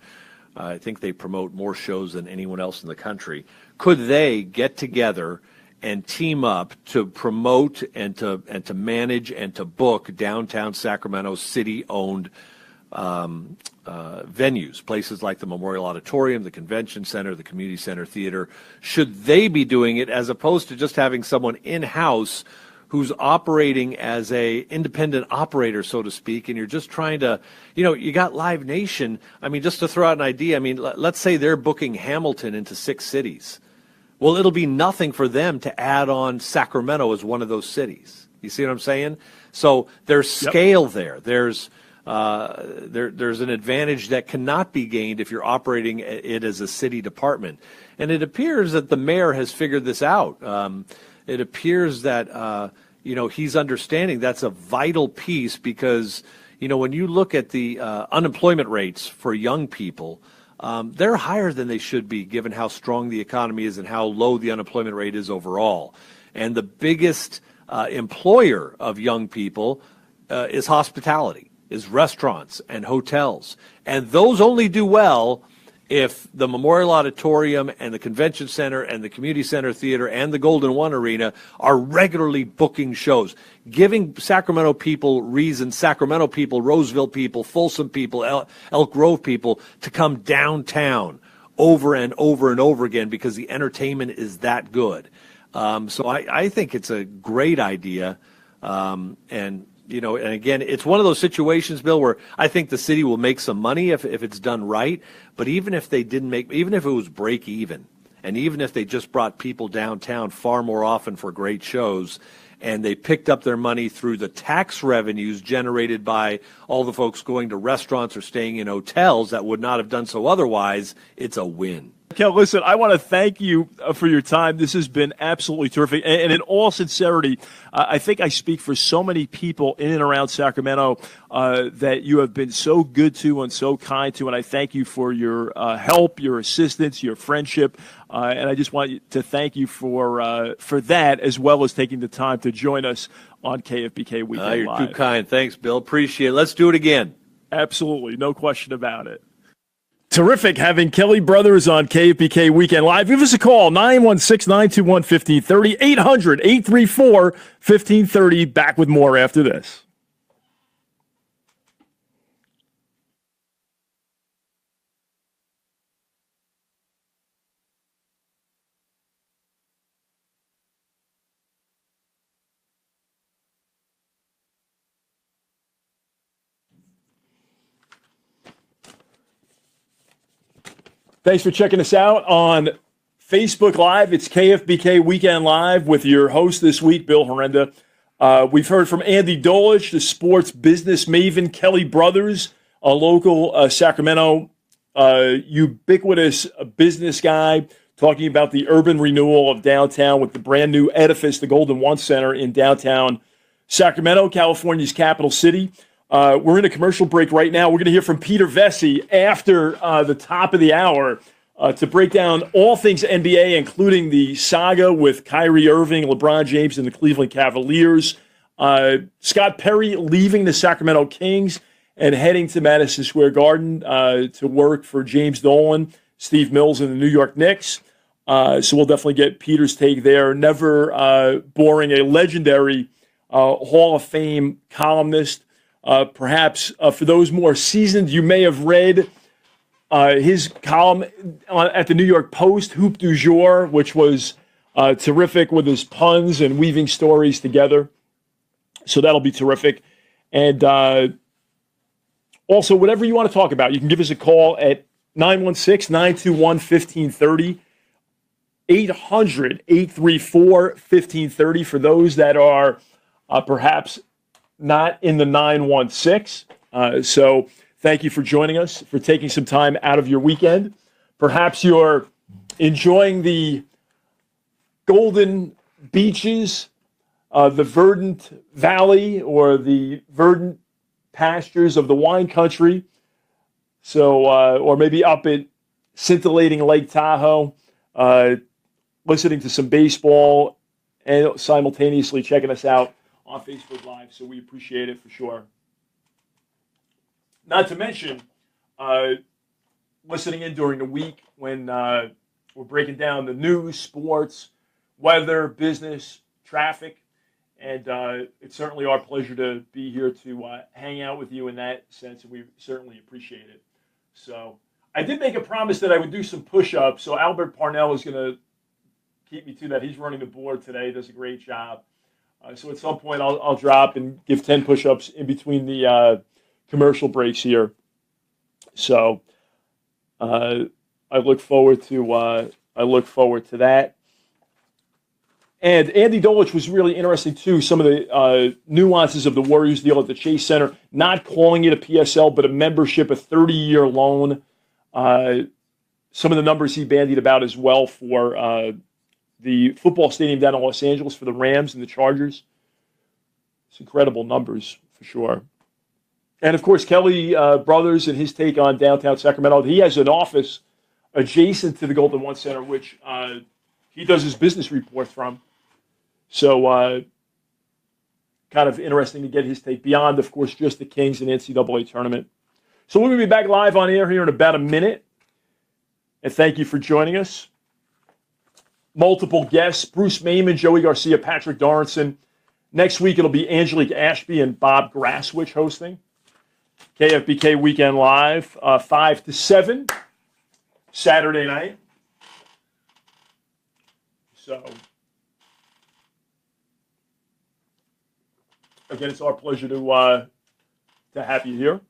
I think they promote more shows than anyone else in the country, could they get together and team up to promote and to manage and to book downtown Sacramento city-owned venues, places like the Memorial Auditorium, the Convention Center, the Community Center Theater? Should they be doing it as opposed to just having someone in-house who's operating as a independent operator, so to speak, and you're just trying to, you got Live Nation. I mean, just to throw out an idea, let's say they're booking Hamilton into 6 cities. Well, it'll be nothing for them to add on Sacramento as one of those cities. You see what I'm saying? So there's scale there. There's an advantage that cannot be gained if you're operating it as a city department. And it appears that the mayor has figured this out. It appears that, he's understanding that's a vital piece because, when you look at the unemployment rates for young people, they're higher than they should be given how strong the economy is and how low the unemployment rate is overall. And the biggest employer of young people is hospitality, is restaurants and hotels. And those only do well if the Memorial Auditorium and the Convention Center and the Community Center Theater and the Golden One Arena are regularly booking shows, giving Sacramento people reasons, Sacramento people, Roseville people, Folsom people, Elk Grove people to come downtown over and over and over again because the entertainment is that good. So I think it's a great idea. And again, it's one of those situations, Bill, where I think the city will make some money if it's done right. But even if they didn't even if it was break even, and even if they just brought people downtown far more often for great shows, and they picked up their money through the tax revenues generated by all the folks going to restaurants or staying in hotels that would not have done so otherwise, it's a win. Kel, listen, I want to thank you for your time. This has been absolutely terrific. And in all sincerity, I think I speak for so many people in and around Sacramento that you have been so good to and so kind to. And I thank you for your help, your assistance, your friendship. And I just want to thank you for that, as well as taking the time to join us on KFBK Weekend Live. You're too kind. Thanks, Bill. Appreciate it. Let's do it again. Absolutely. No question about it. Terrific having Kelly Brothers on KFBK Weekend Live. Give us a call, 916-921-1530, 800-834-1530. Back with more after this. Thanks for checking us out on Facebook Live. It's KFBK Weekend Live with your host this week, Bill Herenda. We've heard from Andy Dolich, the sports business maven, Kelly Brothers, a local Sacramento ubiquitous business guy, talking about the urban renewal of downtown with the brand new edifice, the Golden One Center in downtown Sacramento, California's capital city. We're in a commercial break right now. We're going to hear from Peter Vecsey after the top of the hour to break down all things NBA, including the saga with Kyrie, Irving, LeBron James, and the Cleveland Cavaliers. Scott Perry leaving the Sacramento Kings and heading to Madison Square Garden to work for James Dolan, Steve Mills, and the New York Knicks. So we'll definitely get Peter's take there. Never boring, a legendary Hall of Fame columnist. Perhaps for those more seasoned, you may have read his column at the New York Post, Hoop du Jour, which was terrific with his puns and weaving stories together. So that'll be terrific. And also, whatever you want to talk about, you can give us a call at 916-921-1530, 800-834-1530 for those that are perhaps not in the 916. So thank you for joining us, for taking some time out of your weekend. Perhaps you're enjoying the golden beaches, the verdant valley, or the verdant pastures of the wine country. So, or maybe up at scintillating Lake Tahoe, listening to some baseball and simultaneously checking us out on Facebook Live. So we appreciate it for sure. Not to mention listening in during the week when we're breaking down the news, sports, weather, business, traffic. And it's certainly our pleasure to be here to hang out with you in that sense, and we certainly appreciate it. So I did make a promise that I would do some push-ups, so Albert Parnell is going to keep me to that. He's running the board today, does a great job. So at some point I'll drop and give 10 push-ups in between the commercial breaks here. So I look forward to that. And Andy Dolich was really interesting, too, some of the nuances of the Warriors deal at the Chase Center, not calling it a PSL, but a membership, a 30-year loan. Some of the numbers he bandied about as well for the football stadium down in Los Angeles for the Rams and the Chargers. It's incredible numbers, for sure. And, of course, Kelly Brothers and his take on downtown Sacramento. He has an office adjacent to the Golden One Center, which he does his business report from. So kind of interesting to get his take beyond, of course, just the Kings and NCAA tournament. So we're going to be back live on air here in about a minute. And thank you for joining us. Multiple guests, Bruce Mayman, Joey Garcia, Patrick Dorrinson. Next week it'll be Angelique Ashby and Bob Grasswich hosting. KFBK Weekend Live, 5 to 7, Saturday night. So, again, it's our pleasure to have you here.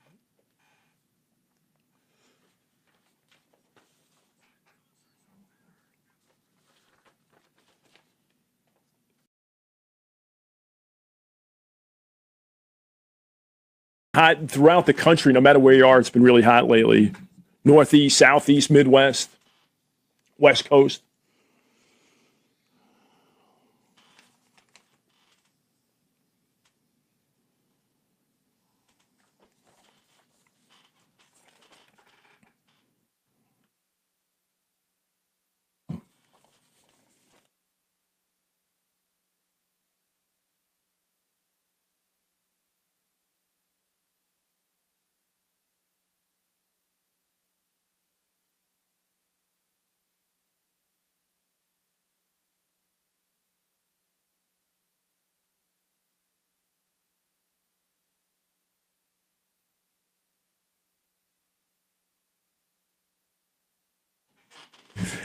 Hot throughout the country, no matter where you are, it's been really hot lately. Northeast, Southeast, Midwest, West Coast.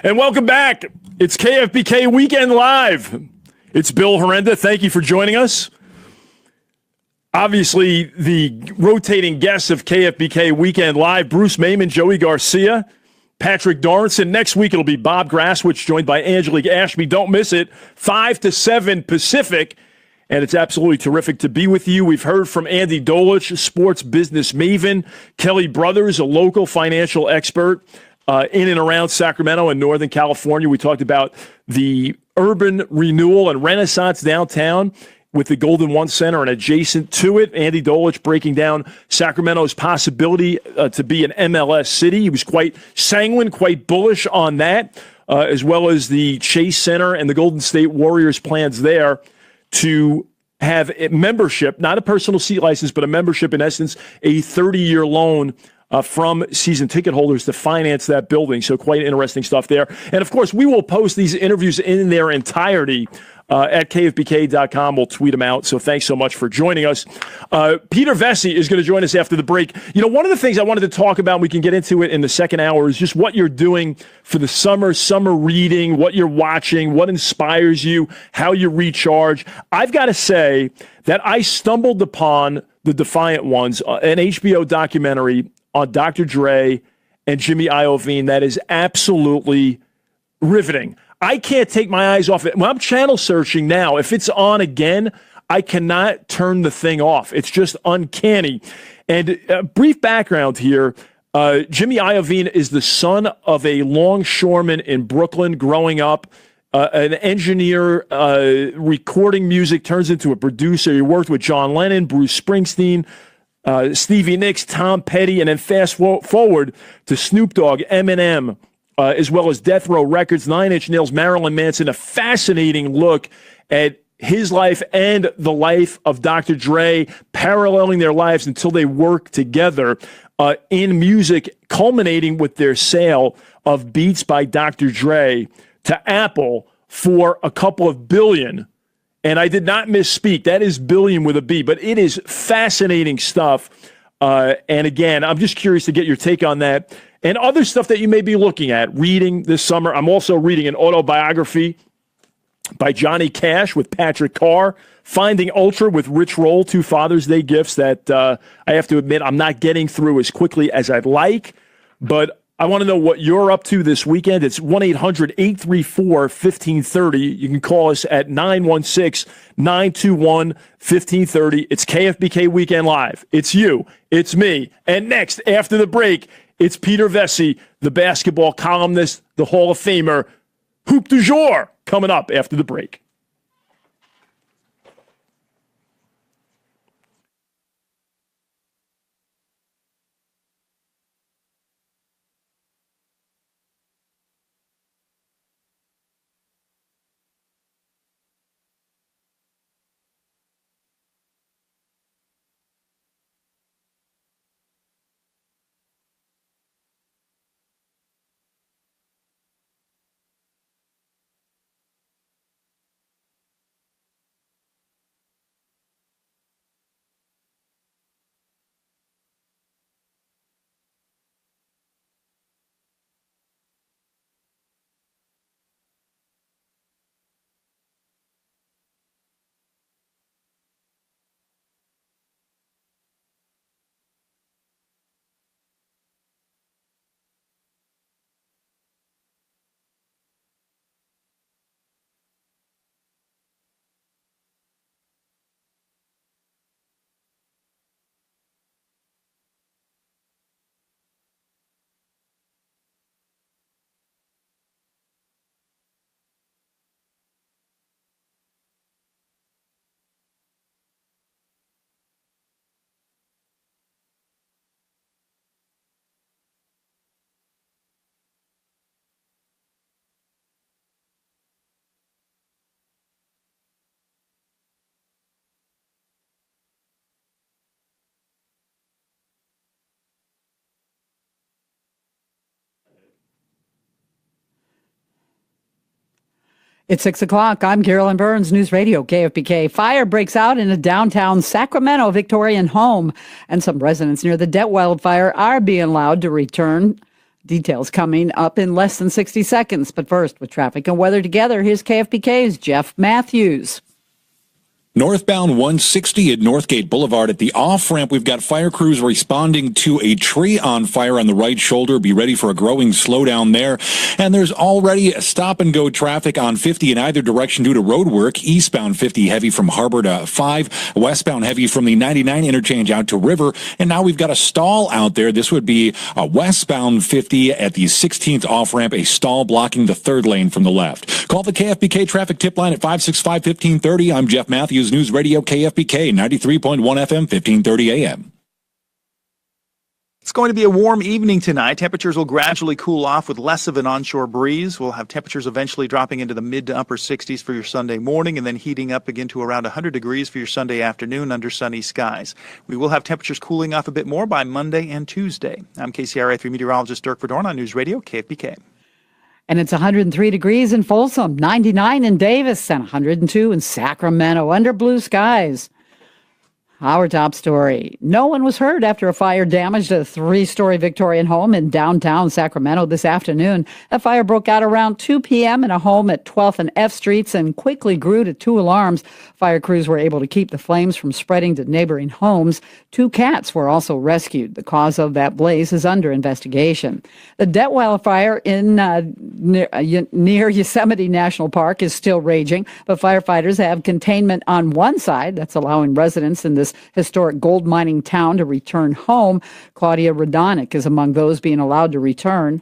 And welcome back. It's KFBK Weekend Live. It's Bill Herenda. Thank you for joining us. Obviously, the rotating guests of KFBK Weekend Live, Bruce Mayman, Joey Garcia, Patrick Dorrinson. Next week, it'll be Bob Grasswich, joined by Angelique Ashby. Don't miss it. 5 to 7 Pacific. And it's absolutely terrific to be with you. We've heard from Andy Dolich, sports business maven, Kelly Brothers, a local financial expert in and around Sacramento and Northern California. We talked about the urban renewal and renaissance downtown with the Golden One Center and adjacent to it. Andy Dolich breaking down Sacramento's possibility to be an MLS city. He was quite sanguine, quite bullish on that, as well as the Chase Center and the Golden State Warriors' plans there to have a membership, not a personal seat license, but a membership, in essence, a 30-year loan from season ticket holders to finance that building. So quite interesting stuff there. And, of course, we will post these interviews in their entirety at KFBK.com. We'll tweet them out. So thanks so much for joining us. Peter Vecsey is going to join us after the break. You know, one of the things I wanted to talk about, and we can get into it in the second hour, is just what you're doing for the summer reading, what you're watching, what inspires you, how you recharge. I've got to say that I stumbled upon The Defiant Ones, an HBO documentary on Dr. Dre and Jimmy Iovine that is absolutely riveting. I can't take my eyes off it. When I'm channel searching now, if it's on again, I cannot turn the thing off. It's just uncanny. And brief background here, Jimmy Iovine is the son of a longshoreman in Brooklyn growing up. An engineer, recording music, turns into a producer. He worked with John Lennon, Bruce Springsteen, Stevie Nicks, Tom Petty, and then fast forward to Snoop Dogg, Eminem, as well as Death Row Records, Nine Inch Nails, Marilyn Manson. A fascinating look at his life and the life of Dr. Dre, paralleling their lives until they work together in music, culminating with their sale of Beats by Dr. Dre to Apple for a couple of billion. And I did not misspeak. That is billion with a B, but it is fascinating stuff. And again, I'm just curious to get your take on that and other stuff that you may be looking at, reading this summer. I'm also reading an autobiography by Johnny Cash with Patrick Carr, Finding Ultra with Rich Roll, two Father's Day gifts that I have to admit I'm not getting through as quickly as I'd like, but I want to know what you're up to this weekend. It's 1-800-834-1530. You can call us at 916-921-1530. It's KFBK Weekend Live. It's you. It's me. And next, after the break, it's Peter Vecsey, the basketball columnist, the Hall of Famer, Hoop du Jour, coming up after the break. It's 6 o'clock. I'm Carolyn Burns, News Radio, KFBK. Fire breaks out in a downtown Sacramento Victorian home, and some residents near the Det wildfire are being allowed to return. Details coming up in less than 60 seconds. But first, with traffic and weather together, here's KFBK's Jeff Matthews. Northbound 160 at Northgate Boulevard at the off-ramp, we've got fire crews responding to a tree on fire on the right shoulder. Be ready for a growing slowdown there. And there's already stop-and-go traffic on 50 in either direction due to road work. Eastbound 50 heavy from Harbor to 5. Westbound heavy from the 99 interchange out to River. And now we've got a stall out there. This would be a westbound 50 at the 16th off-ramp, a stall blocking the third lane from the left. Call the KFBK traffic tip line at 565-1530. I'm Jeff Matthews, News Radio KFBK 93.1 FM, 1530 AM. It's going to be a warm evening tonight. Temperatures will gradually cool off with less of an onshore breeze. We'll have temperatures eventually dropping into the mid to upper 60s for your Sunday morning and then heating up again to around 100 degrees for your Sunday afternoon under sunny skies. We will have temperatures cooling off a bit more by Monday and Tuesday. I'm KCRA 3 meteorologist Dirk Verdorn on News Radio KFBK. And it's 103 degrees in Folsom, 99 in Davis, and 102 in Sacramento under blue skies. Our top story. No one was hurt after a fire damaged a 3-story Victorian home in downtown Sacramento this afternoon. The fire broke out around 2 p.m. in a home at 12th and F Streets and quickly grew to 2 alarms. Fire crews were able to keep the flames from spreading to neighboring homes. 2 cats were also rescued. The cause of that blaze is under investigation. The Detweiler fire in near Yosemite National Park is still raging, but firefighters have containment on one side that's allowing residents in this historic gold mining town to return home. Claudia Radonic is among those being allowed to return.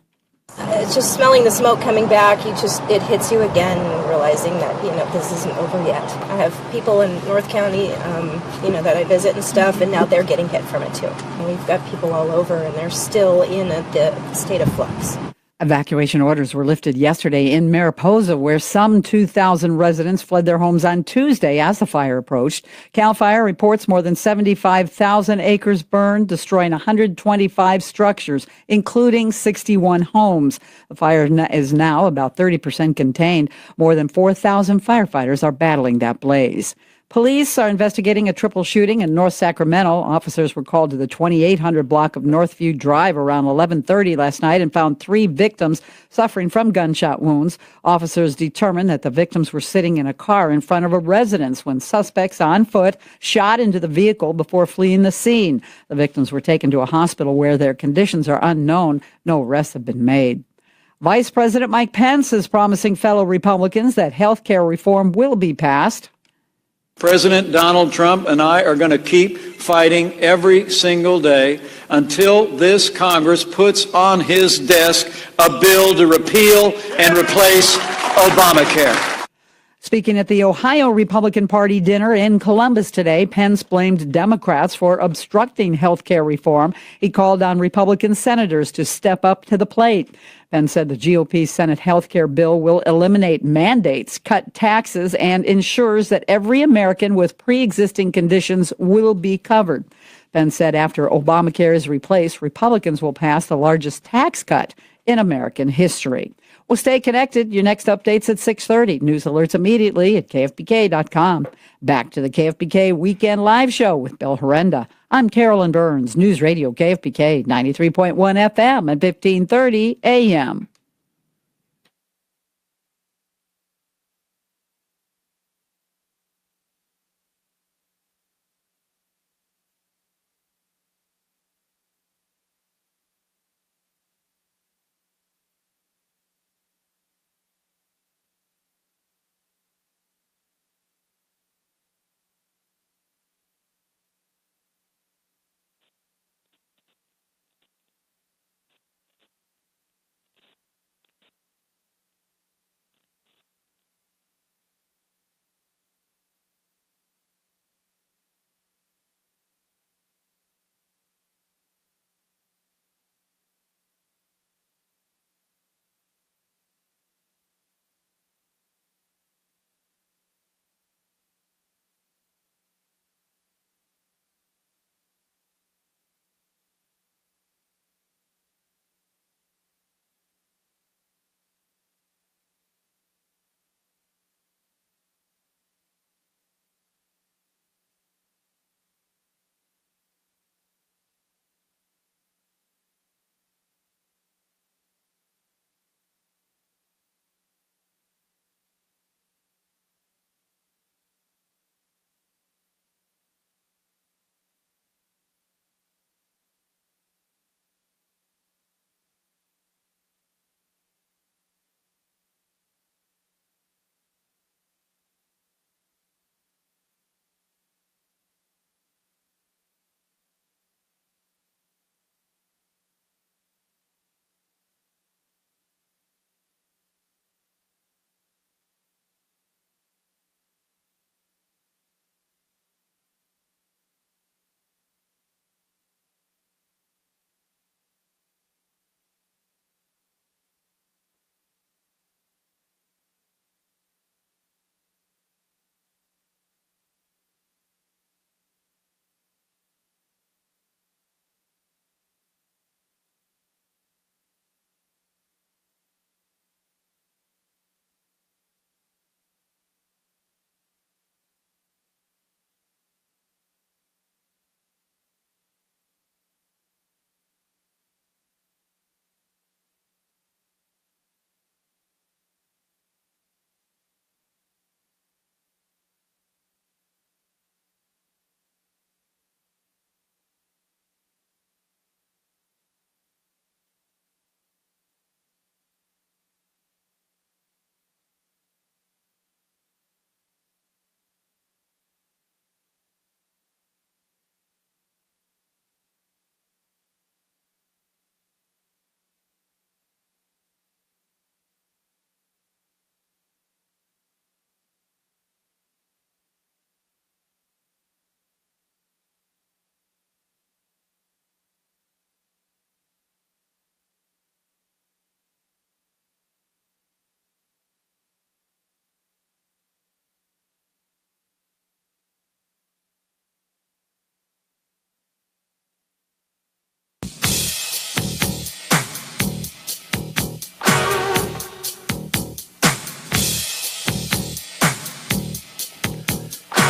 It's just smelling the smoke coming back. It hits you again, realizing that, this isn't over yet. I have people in North County, that I visit and stuff, and now they're getting hit from it too. And we've got people all over, and they're still in the state of flux. Evacuation orders were lifted yesterday in Mariposa, where some 2,000 residents fled their homes on Tuesday as the fire approached. CAL FIRE reports more than 75,000 acres burned, destroying 125 structures, including 61 homes. The fire is now about 30% contained. More than 4,000 firefighters are battling that blaze. Police are investigating a triple shooting in North Sacramento. Officers were called to the 2800 block of Northview Drive around 11:30 last night and found 3 victims suffering from gunshot wounds. Officers determined that the victims were sitting in a car in front of a residence when suspects on foot shot into the vehicle before fleeing the scene. The victims were taken to a hospital where their conditions are unknown. No arrests have been made. Vice President Mike Pence is promising fellow Republicans that health care reform will be passed. President Donald Trump and I are going to keep fighting every single day until this Congress puts on his desk a bill to repeal and replace Obamacare. Speaking at the Ohio Republican Party dinner in Columbus today, Pence blamed Democrats for obstructing health care reform. He called on Republican senators to step up to the plate. Pence said the GOP Senate health care bill will eliminate mandates, cut taxes, and ensures that every American with pre-existing conditions will be covered. Pence said after Obamacare is replaced, Republicans will pass the largest tax cut in American history. Well, stay connected. Your next update's at 6:30. News alerts immediately at KFBK.com. Back to the KFBK Weekend Live Show with Bill Herenda. I'm Carolyn Burns, News Radio KFBK 93.1 FM at 1530 AM.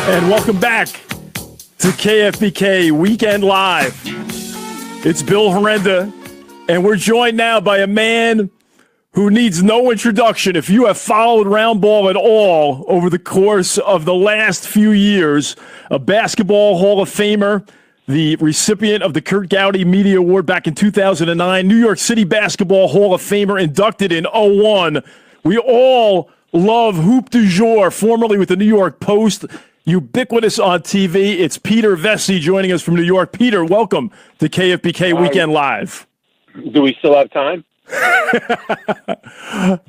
And welcome back to KFBK Weekend Live. It's Bill Herenda, and we're joined now by a man who needs no introduction. If you have followed round ball at all over the course of the last few years, a basketball Hall of Famer, the recipient of the Kurt Gowdy Media Award back in 2009, New York City Basketball Hall of Famer, inducted in 2001. We all love Hoop du Jour, formerly with the New York Post, ubiquitous on TV. It's Peter Vecsey joining us from New York. Peter, welcome to KFBK Weekend Live. Do we still have time?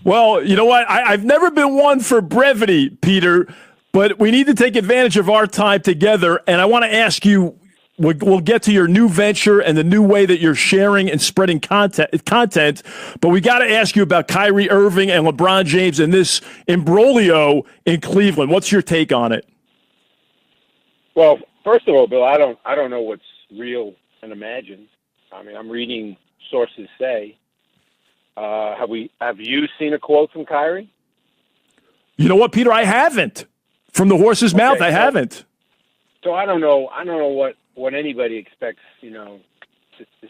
Well, you know what? I've never been one for brevity, Peter, but we need to take advantage of our time together. And I want to ask you, we'll get to your new venture and the new way that you're sharing and spreading content, but we got to ask you about Kyrie Irving and LeBron James and this imbroglio in Cleveland. What's your take on it? Well, first of all, Bill, I don't know what's real and imagined. I mean, I'm reading sources say. Have you seen a quote from Kyrie? You know what, Peter? I haven't. From the horse's mouth, I haven't. So I don't know what anybody expects, to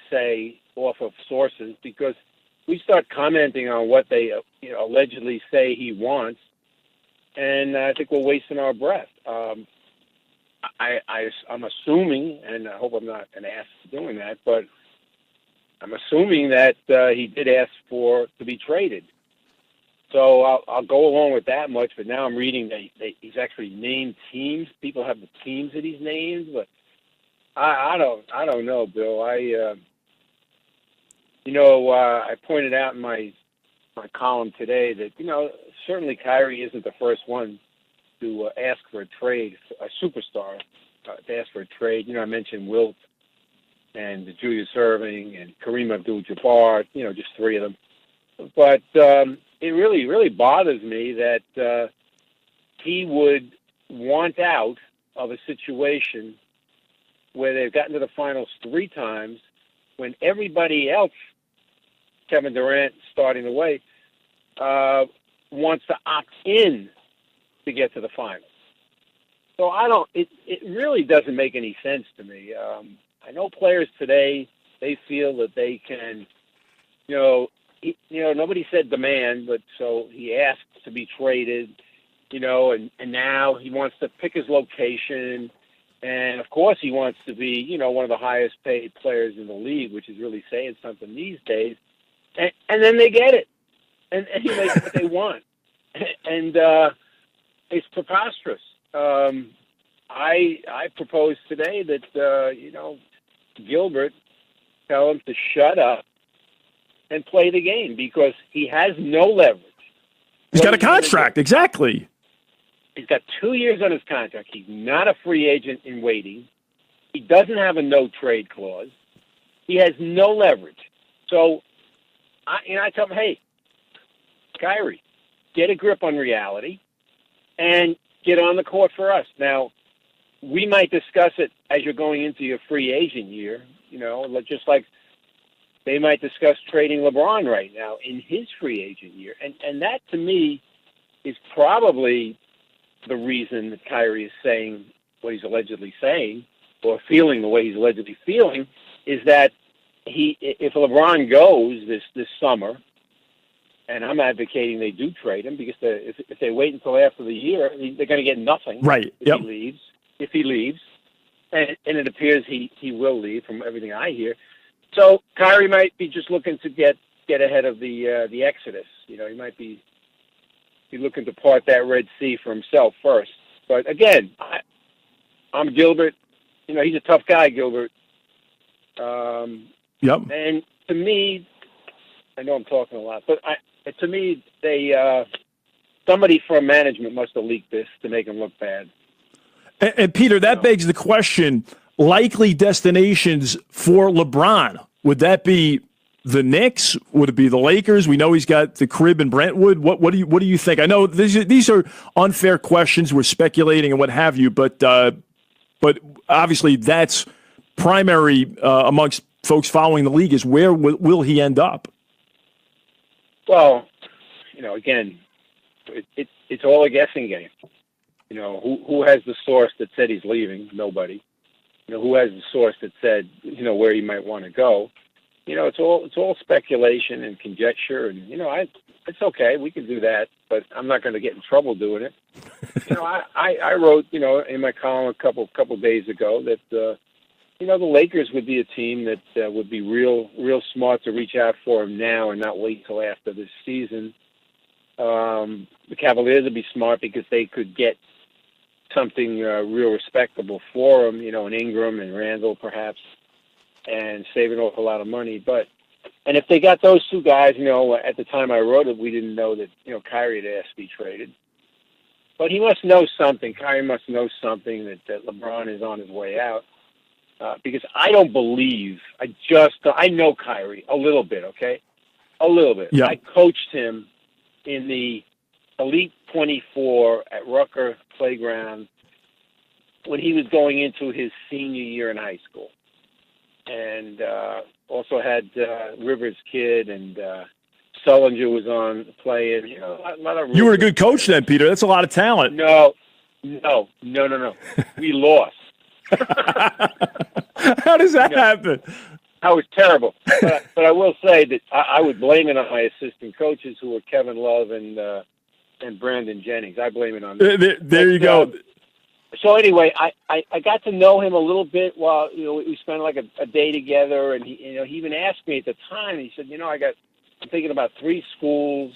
say off of sources, because we start commenting on what they allegedly say he wants, and I think we're wasting our breath. I'm assuming, and I hope I'm not an ass doing that, but I'm assuming that he did ask to be traded. So I'll go along with that much, but now I'm reading that he's actually named teams. People have the teams that he's named, but I don't know, Bill. I pointed out in my column today that, certainly Kyrie isn't the first one to ask for a trade, a superstar, to ask for a trade. I mentioned Wilt and Julius Irving and Kareem Abdul-Jabbar, just three of them. But it really, really bothers me that he would want out of a situation where they've gotten to the finals 3 times when everybody else, Kevin Durant starting the way, wants to opt in to get to the finals. So it really doesn't make any sense to me. I know players today, they feel that they can, nobody said demand, but so he asked to be traded, and now he wants to pick his location. And of course he wants to be, one of the highest paid players in the league, which is really saying something these days. And then they get it. And he makes what they want. And it's preposterous. I propose today that, Gilbert tell him to shut up and play the game because he has no leverage. He's got a contract, exactly. He's got 2 years on his contract. He's not a free agent in waiting. He doesn't have a no-trade clause. He has no leverage. So, I tell him, hey, Kyrie, get a grip on reality and get on the court for us. Now, we might discuss it as you're going into your free agent year, just like they might discuss trading LeBron right now in his free agent year. And that, to me, is probably the reason that Kyrie is saying what he's allegedly saying or feeling the way he's allegedly feeling is that if LeBron goes this summer, and I'm advocating they do trade him because if they wait until after the year, they're going to get nothing. Right. If he leaves, and it appears he will leave from everything I hear. So Kyrie might be just looking to get ahead of the exodus. He might be looking to part that Red Sea for himself first. But again, I'm Gilbert. He's a tough guy, Gilbert. Yep. And to me, I know I'm talking a lot, but to me, somebody from management must have leaked this to make him look bad. And Peter, that begs the question, likely destinations for LeBron. Would that be the Knicks? Would it be the Lakers? We know he's got the crib in Brentwood. What do you think? I know these are unfair questions. We're speculating and what have you, but obviously that's primary amongst folks following the league is where will he end up? Well, again, it's all a guessing game. who has the source that said he's leaving? Nobody. Who has the source that said, where he might want to go? It's all speculation and conjecture, and it's okay. We can do that, but I'm not going to get in trouble doing it. I wrote, in my column a couple days ago that the Lakers would be a team that would be real smart to reach out for him now and not wait till after this season. The Cavaliers would be smart because they could get something real respectable for him, in Ingram and Randall perhaps, and save an awful lot of money. And if they got those two guys, at the time I wrote it, we didn't know that, Kyrie had asked to be traded. But he must know something. Kyrie must know something that LeBron is on his way out. Because I don't believe, I know Kyrie a little bit, okay? A little bit. Yeah. I coached him in the Elite 24 at Rucker Playground when he was going into his senior year in high school. And also had Rivers' kid, and Sullinger was on playing. A lot of you were a good coach then, Peter. That's a lot of talent. No. We lost. How does that happen? I was terrible. But I will say that I would blame it on my assistant coaches, who were Kevin Love and Brandon Jennings. I blame it on them. There you go. So anyway, I got to know him a little bit while we spent like a day together, and he even asked me at the time. He said, I'm thinking about 3 schools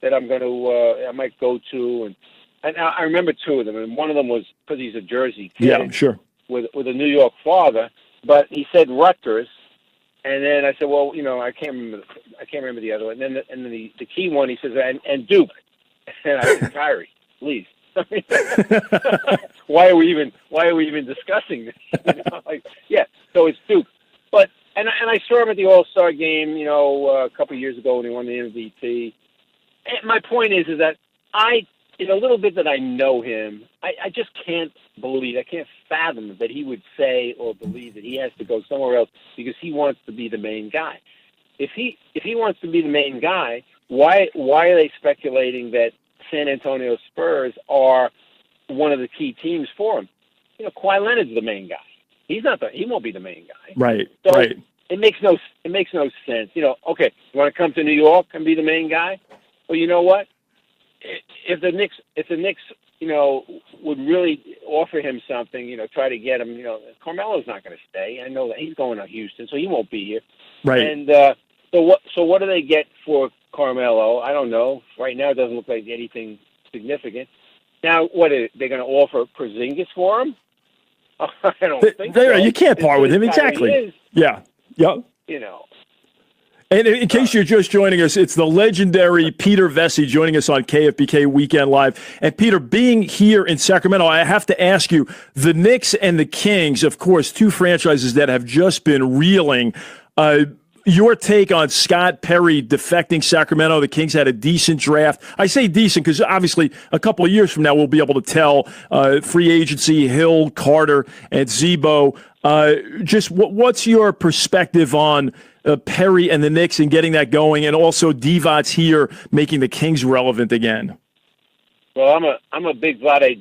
that I'm going to I might go to, and I remember 2 of them, and one of them was because he's a Jersey kid, yeah, sure, with a New York father. But he said Rutgers, and then I said, well, I can't remember the other one. And then the key one, he says, and Duke, and I said, Kyrie, please. Why are we even discussing this? So it's Duke. But and I saw him at the All-Star game, a couple of years ago when he won the MVP. And my point is that in a little bit that I know him, I just can't fathom that he would say or believe that he has to go somewhere else because he wants to be the main guy. If he wants to be the main guy, why are they speculating that San Antonio Spurs are one of the key teams for him? Kawhi Leonard's the main guy. He won't be the main guy. Right. So right. It makes no sense. Okay, you want to come to New York and be the main guy? Well, you know what? If the Knicks, would really offer him something, try to get him, Carmelo's not going to stay. I know that he's going to Houston, so he won't be here. Right. And so what do they get for Carmelo? I don't know. Right now, it doesn't look like anything significant. Now, what are they going to offer Porzingis for him? I don't think so. You can't part with him, exactly. Yeah. Yep. And in case you're just joining us, it's the legendary Peter Vecsey joining us on KFBK Weekend Live. And Peter, being here in Sacramento, I have to ask you, the Knicks and the Kings, of course, 2 franchises that have just been reeling. Your take on Scott Perry defecting Sacramento. The Kings had a decent draft. I say decent because obviously a couple of years from now we'll be able to tell free agency, Hill, Carter, and Zebo. Just what's your perspective on Perry and the Knicks and getting that going, and also Divac's here making the Kings relevant again? Well, I'm a big Vlade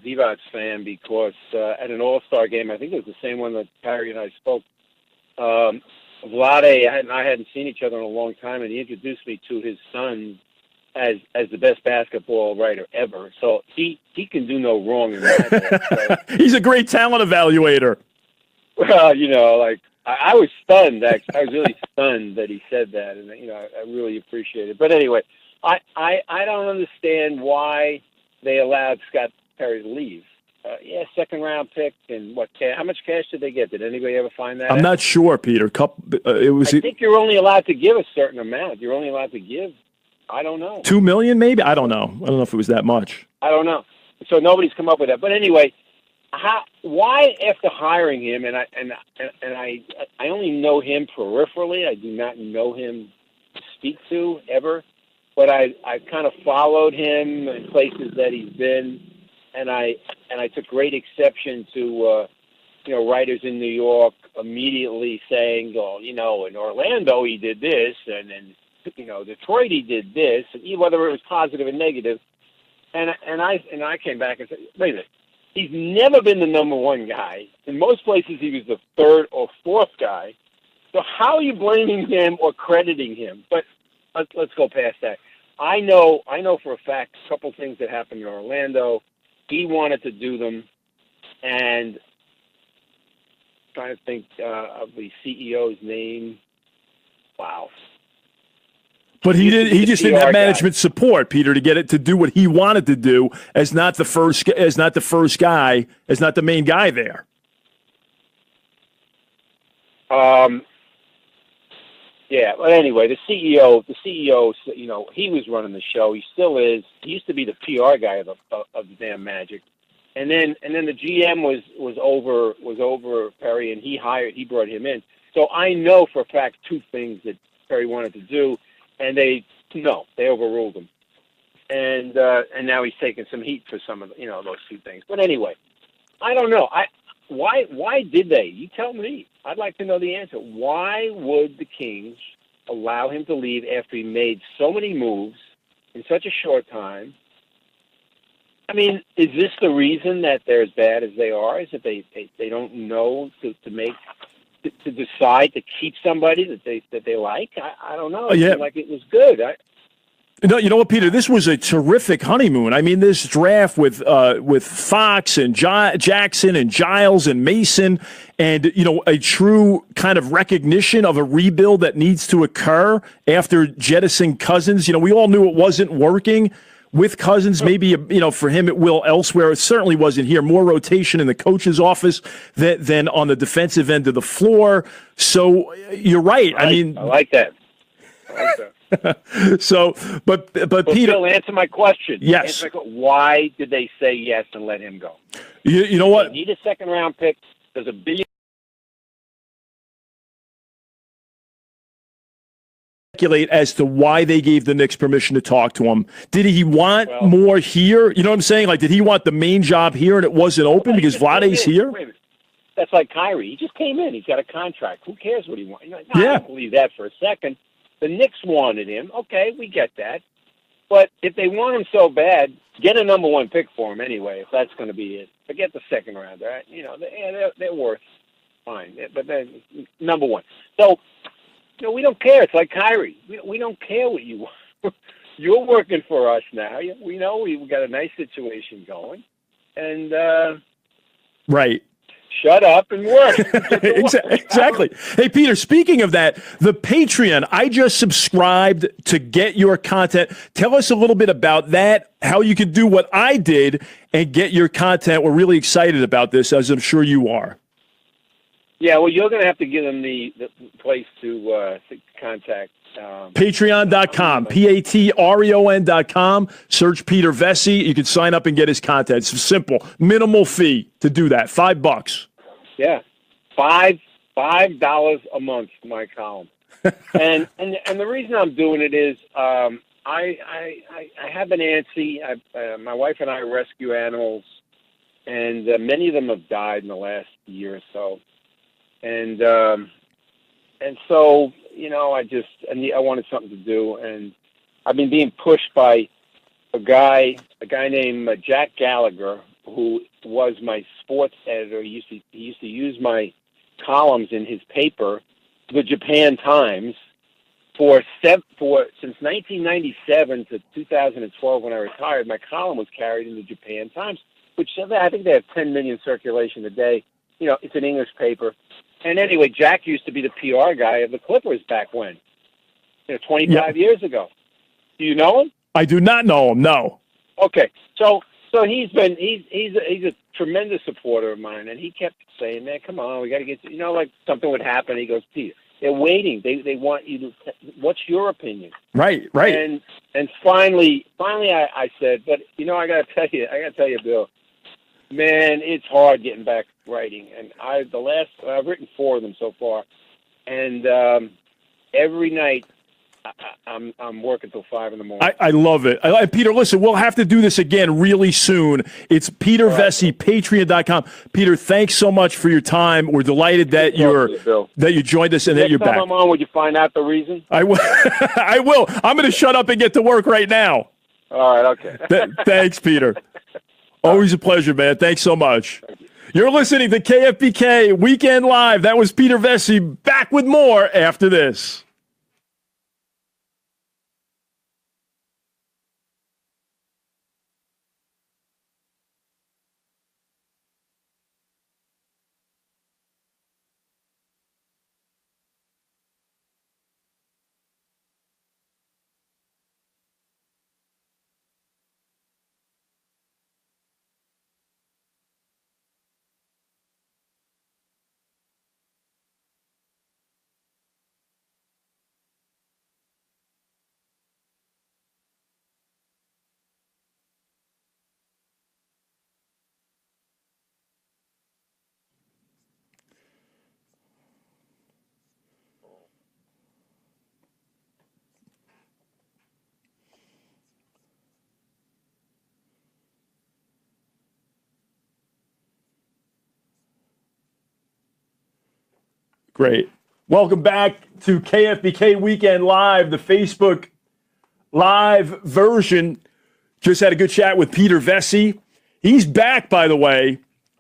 Divac fan because at an All-Star game, I think it was the same one that Perry and I spoke. Vlade and I hadn't seen each other in a long time, and he introduced me to his son as the best basketball writer ever. So he can do no wrong in that. So. He's a great talent evaluator. Well, I was stunned. Actually, I was really stunned that he said that, and I really appreciate it. But anyway, I don't understand why they allowed Scott Perry to leave. Second round pick, and how much cash did they get? Did anybody ever find that? I'm not sure, Peter. I think you're only allowed to give a certain amount. You're only allowed to give, I don't know, $2 million maybe. I don't know. I don't know if it was that much. I don't know. So nobody's come up with that. But anyway, why after hiring him, and I only know him peripherally. I do not know him to speak to ever, but I kind of followed him in places that he's been. And I took great exception to, writers in New York immediately saying, in Orlando he did this, and in, Detroit he did this, and whether it was positive or negative. And I came back and said, wait a minute. He's never been the number one guy. In most places, he was the third or fourth guy. So how are you blaming him or crediting him? But let's go past that. I know for a fact a couple things that happened in Orlando. He wanted to do them, and I'm trying to think of the CEO's name. Wow. But he just didn't have management support, Peter, to get it to do what he wanted to do as not the first guy, as not the main guy there. Yeah, but anyway, the CEO, you know, he was running the show. He still is. He used to be the PR guy of the damn Magic, and then the GM was over Perry, and he brought him in. So I know for a fact two things that Perry wanted to do. And they overruled him, and now he's taking some heat for some of those two things. But anyway, I don't know. Why did they? You tell me. I'd like to know the answer. Why would the Kings allow him to leave after he made so many moves in such a short time? I mean, is this the reason that they're as bad as they are? Is that they don't know to decide to keep somebody that they like? I don't know. It seemed like it was good. No, you know what, Peter? This was a terrific honeymoon. I mean, this draft with Fox and Jackson and Giles and Mason, and a true kind of recognition of a rebuild that needs to occur after jettisoning Cousins. We all knew it wasn't working with Cousins. Maybe for him it will elsewhere. It certainly wasn't here. More rotation in the coach's office than on the defensive end of the floor. So you're right. I mean, I like that. So, but Peter, Bill, answer my question. Yes. Why did they say yes and let him go? You know what? They need a second round pick. There's $1 billion. Speculate as to why they gave the Knicks permission to talk to him. Did he want more here? You know what I'm saying? Like, did he want the main job here and it wasn't open because Vlade's here? Wait a minute. That's like Kyrie. He just came in. He's got a contract. Who cares what he wants? I don't believe that for a second. The Knicks wanted him. Okay, we get that. But if they want him so bad, get a number one pick for him anyway, if that's going to be it. Forget the second round, right? They're worth fine. But then number one. So, we don't care. It's like Kyrie. We don't care what you want. You're working for us now. We know we've got a nice situation going. And right. Shut up and work. Exactly. Hey, Peter, speaking of that, the Patreon, I just subscribed to get your content. Tell us a little bit about that, how you can do what I did and get your content. We're really excited about this, as I'm sure you are. Yeah, well, you're going to have to give them the place to contact. Patreon.com, Patreon.com. Search Peter Vecsey. You can sign up and get his content. It's simple. Minimal fee to do that. $5. Yeah. $5 a month for my column. and the reason I'm doing it is I have an auntie. My wife and I rescue animals, and many of them have died in the last year or so. And so, I wanted something to do, and I've been being pushed by a guy named Jack Gallagher, who was my sports editor. He used to use my columns in his paper, the Japan Times, since 1997 to 2012 when I retired. My column was carried in the Japan Times, which I think they have 10 million circulation a day. It's an English paper. And anyway, Jack used to be the PR guy of the Clippers back when, 25 years ago. Do you know him? I do not know him. No. Okay, so he's a tremendous supporter of mine, and he kept saying, "Man, come on, we got to get like something would happen." He goes, "Peter, they're waiting. They want you to. What's your opinion?" Right. And finally, I said, "But I got to tell you, Bill. Man, it's hard getting back writing, and I've written 4 of them so far, and every night I'm working till 5 in the morning." I love it. Peter, listen, we'll have to do this again really soon. It's Peter Vecsey, Patreon.com. Peter, thanks so much for your time. We're delighted that you joined us and that you're back. Next time I'm on, would you find out the reason? I will. I will. I'm going to shut up and get to work right now. All right, okay. Thanks, Peter. Always a pleasure, man. Thanks so much. You're listening to KFBK Weekend Live. That was Peter Vecsey. Back with more after this. Great. Welcome back to KFBK Weekend Live, the Facebook Live version. Just had a good chat with Peter Vecsey. He's back, by the way.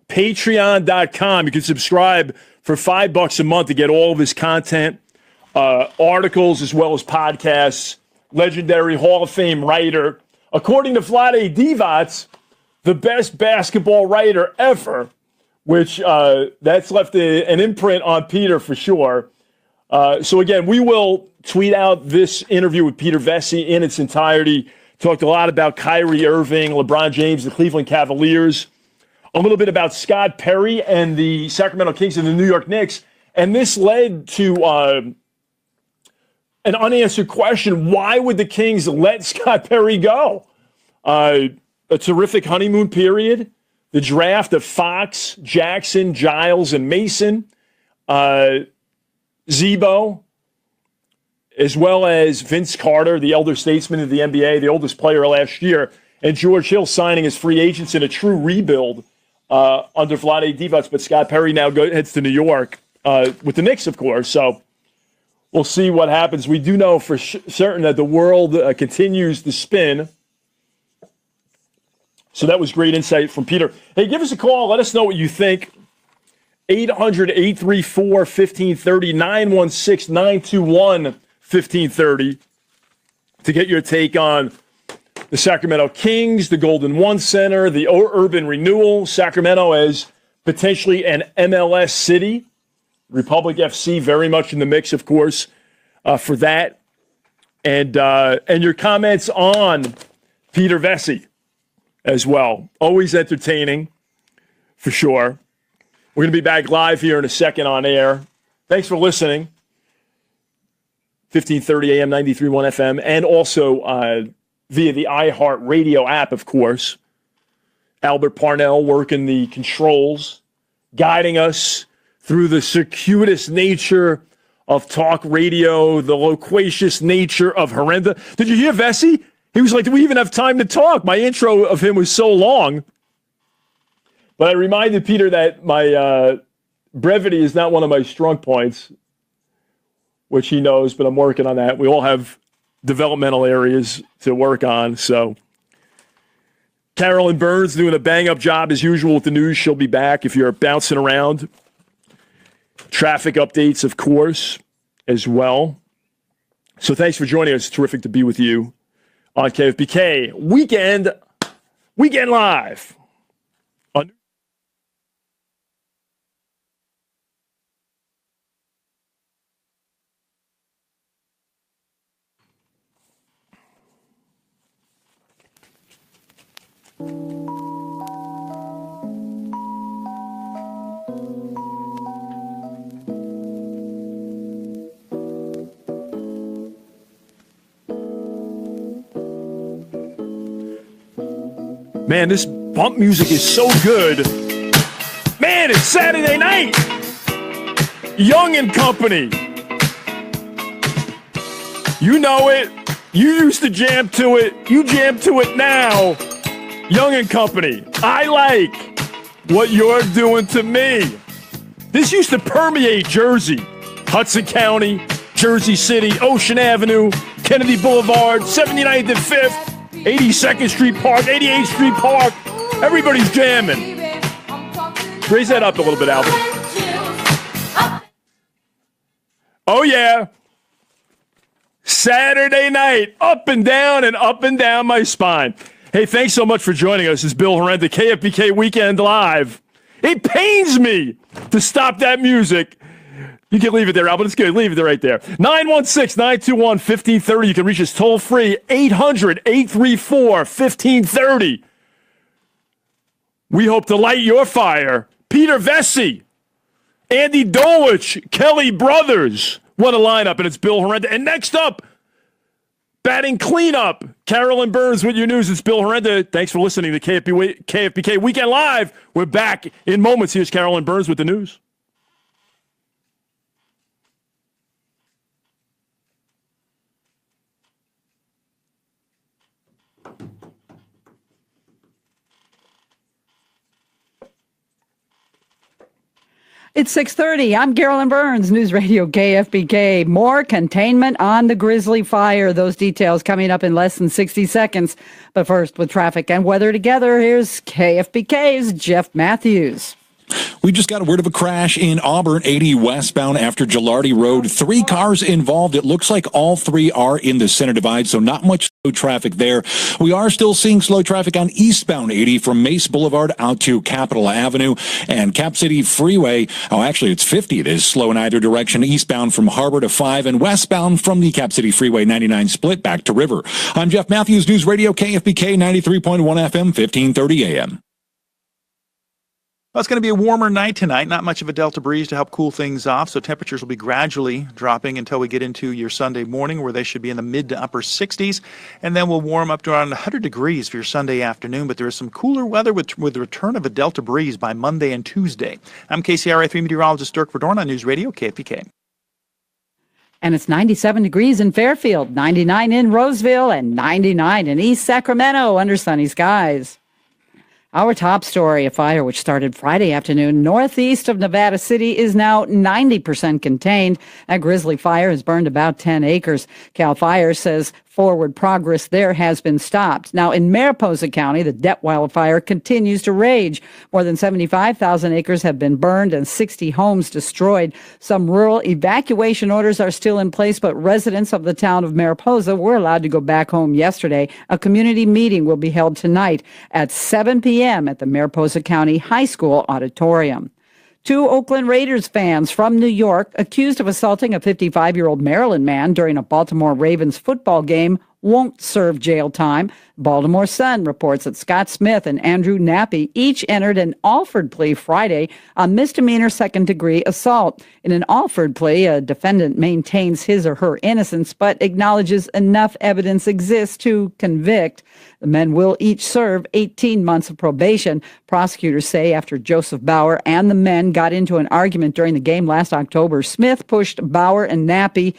Patreon.com. You can subscribe for $5 a month to get all of his content, articles, as well as podcasts. Legendary Hall of Fame writer. According to Vlade Divac, the best basketball writer ever, which that's left an imprint on Peter for sure. So again, we will tweet out this interview with Peter Vecsey in its entirety. Talked a lot about Kyrie, Irving, LeBron James, the Cleveland Cavaliers, a little bit about Scott Perry and the Sacramento Kings and the New York Knicks. And this led to an unanswered question. Why would the Kings let Scott Perry go? A terrific honeymoon period. The draft of Fox, Jackson, Giles, and Mason, Zebo, as well as Vince Carter, the elder statesman of the NBA, the oldest player last year, and George Hill signing as free agents in a true rebuild under Vlade Divac. But Scott Perry now heads to New York with the Knicks, of course. So we'll see what happens. We do know for certain that the world continues to spin. So that was great insight from Peter. Hey, give us a call. Let us know what you think. 800-834-1530, 916-921-1530 to get your take on the Sacramento Kings, the Golden One Center, the urban renewal, Sacramento as potentially an MLS city. Republic FC very much in the mix, of course, for that. And your comments on Peter Vecsey as well. Always entertaining, for sure. We're going to be back live here in a second on air. Thanks for listening. 1530 AM, 93.1 FM, and also via the iHeart Radio app, of course. Albert Parnell working the controls, guiding us through the circuitous nature of talk radio, the loquacious nature of Herenda. Did you hear Vecsey? He was like, do we even have time to talk? My intro of him was so long. But I reminded Peter that my brevity is not one of my strong points, which he knows, but I'm working on that. We all have developmental areas to work on. So Carolyn Burns doing a bang-up job as usual with the news. She'll be back if you're bouncing around. Traffic updates, of course, as well. So thanks for joining us. It's terrific to be with you on KFBK Weekend Live. Man, this bump music is so good. Man, it's Saturday night. Young and Company. You know it. You used to jam to it. You jam to it now. Young and Company. I like what you're doing to me. This used to permeate Jersey. Hudson County, Jersey City, Ocean Avenue, Kennedy Boulevard, 79th and 5th. 82nd Street Park, 88th Street Park. Everybody's jamming. Raise that up a little bit, Alvin. Oh, yeah. Saturday night, up and down my spine. Hey, thanks so much for joining us. It's Bill Herenda, KFBK Weekend Live. It pains me to stop that music. You can leave it there, Albert. It's good. Leave it there right there. 916-921-1530. You can reach us toll free, 800-834-1530. We hope to light your fire. Peter Vecsey, Andy Dolich, Kelly Brothers. What a lineup, and it's Bill Herenda. And next up, batting cleanup, Carolyn Burns with your news. It's Bill Herenda. Thanks for listening to KFBK Weekend Live. We're back in moments. Here's Carolyn Burns with the news. It's 6:30. I'm Carolyn Burns, News Radio KFBK. More containment on the Grizzly Fire. Those details coming up in less than 60 seconds. But first, with traffic and weather together, here's KFBK's Jeff Matthews. We just got a word of a crash in Auburn, 80 westbound after Gilardi Road. 3 cars involved. It looks like all 3 are in the center divide, so not much slow traffic there. We are still seeing slow traffic on eastbound 80 from Mace Boulevard out to Capitol Avenue and Cap City Freeway. Oh, actually, it's 50. It is slow in either direction, eastbound from Harbor to 5 and westbound from the Cap City Freeway 99 split back to River. I'm Jeff Matthews, News Radio KFBK 93.1 FM, 1530 AM. Well, it's going to be a warmer night tonight. Not much of a delta breeze to help cool things off, so temperatures will be gradually dropping until we get into your Sunday morning, where they should be in the mid to upper 60s, and then we'll warm up to around 100 degrees for your Sunday afternoon. But there is some cooler weather with the return of a delta breeze by Monday and Tuesday. I'm KCRA3 meteorologist Dirk Verdorn on News Radio KFBK. And it's 97 degrees in Fairfield, 99 in Roseville, and 99 in East Sacramento under sunny skies. Our top story, a fire which started Friday afternoon northeast of Nevada City, is now 90% contained. That grizzly fire has burned about 10 acres. CAL FIRE says forward progress there has been stopped. Now, in Mariposa County, the Debt wildfire continues to rage. More than 75,000 acres have been burned and 60 homes destroyed. Some rural evacuation orders are still in place, but residents of the town of Mariposa were allowed to go back home yesterday. A community meeting will be held tonight at 7 p.m. at the Mariposa County High School auditorium. 2 Oakland Raiders fans from New York accused of assaulting a 55-year-old Maryland man during a Baltimore Ravens football game won't serve jail time. Baltimore Sun reports that Scott Smith and Andrew Nappy each entered an Alford plea Friday on misdemeanor second-degree assault. In an Alford plea, a defendant maintains his or her innocence but acknowledges enough evidence exists to convict. The men will each serve 18 months of probation. Prosecutors say after Joseph Bauer and the men got into an argument during the game last October, Smith pushed Bauer and Nappy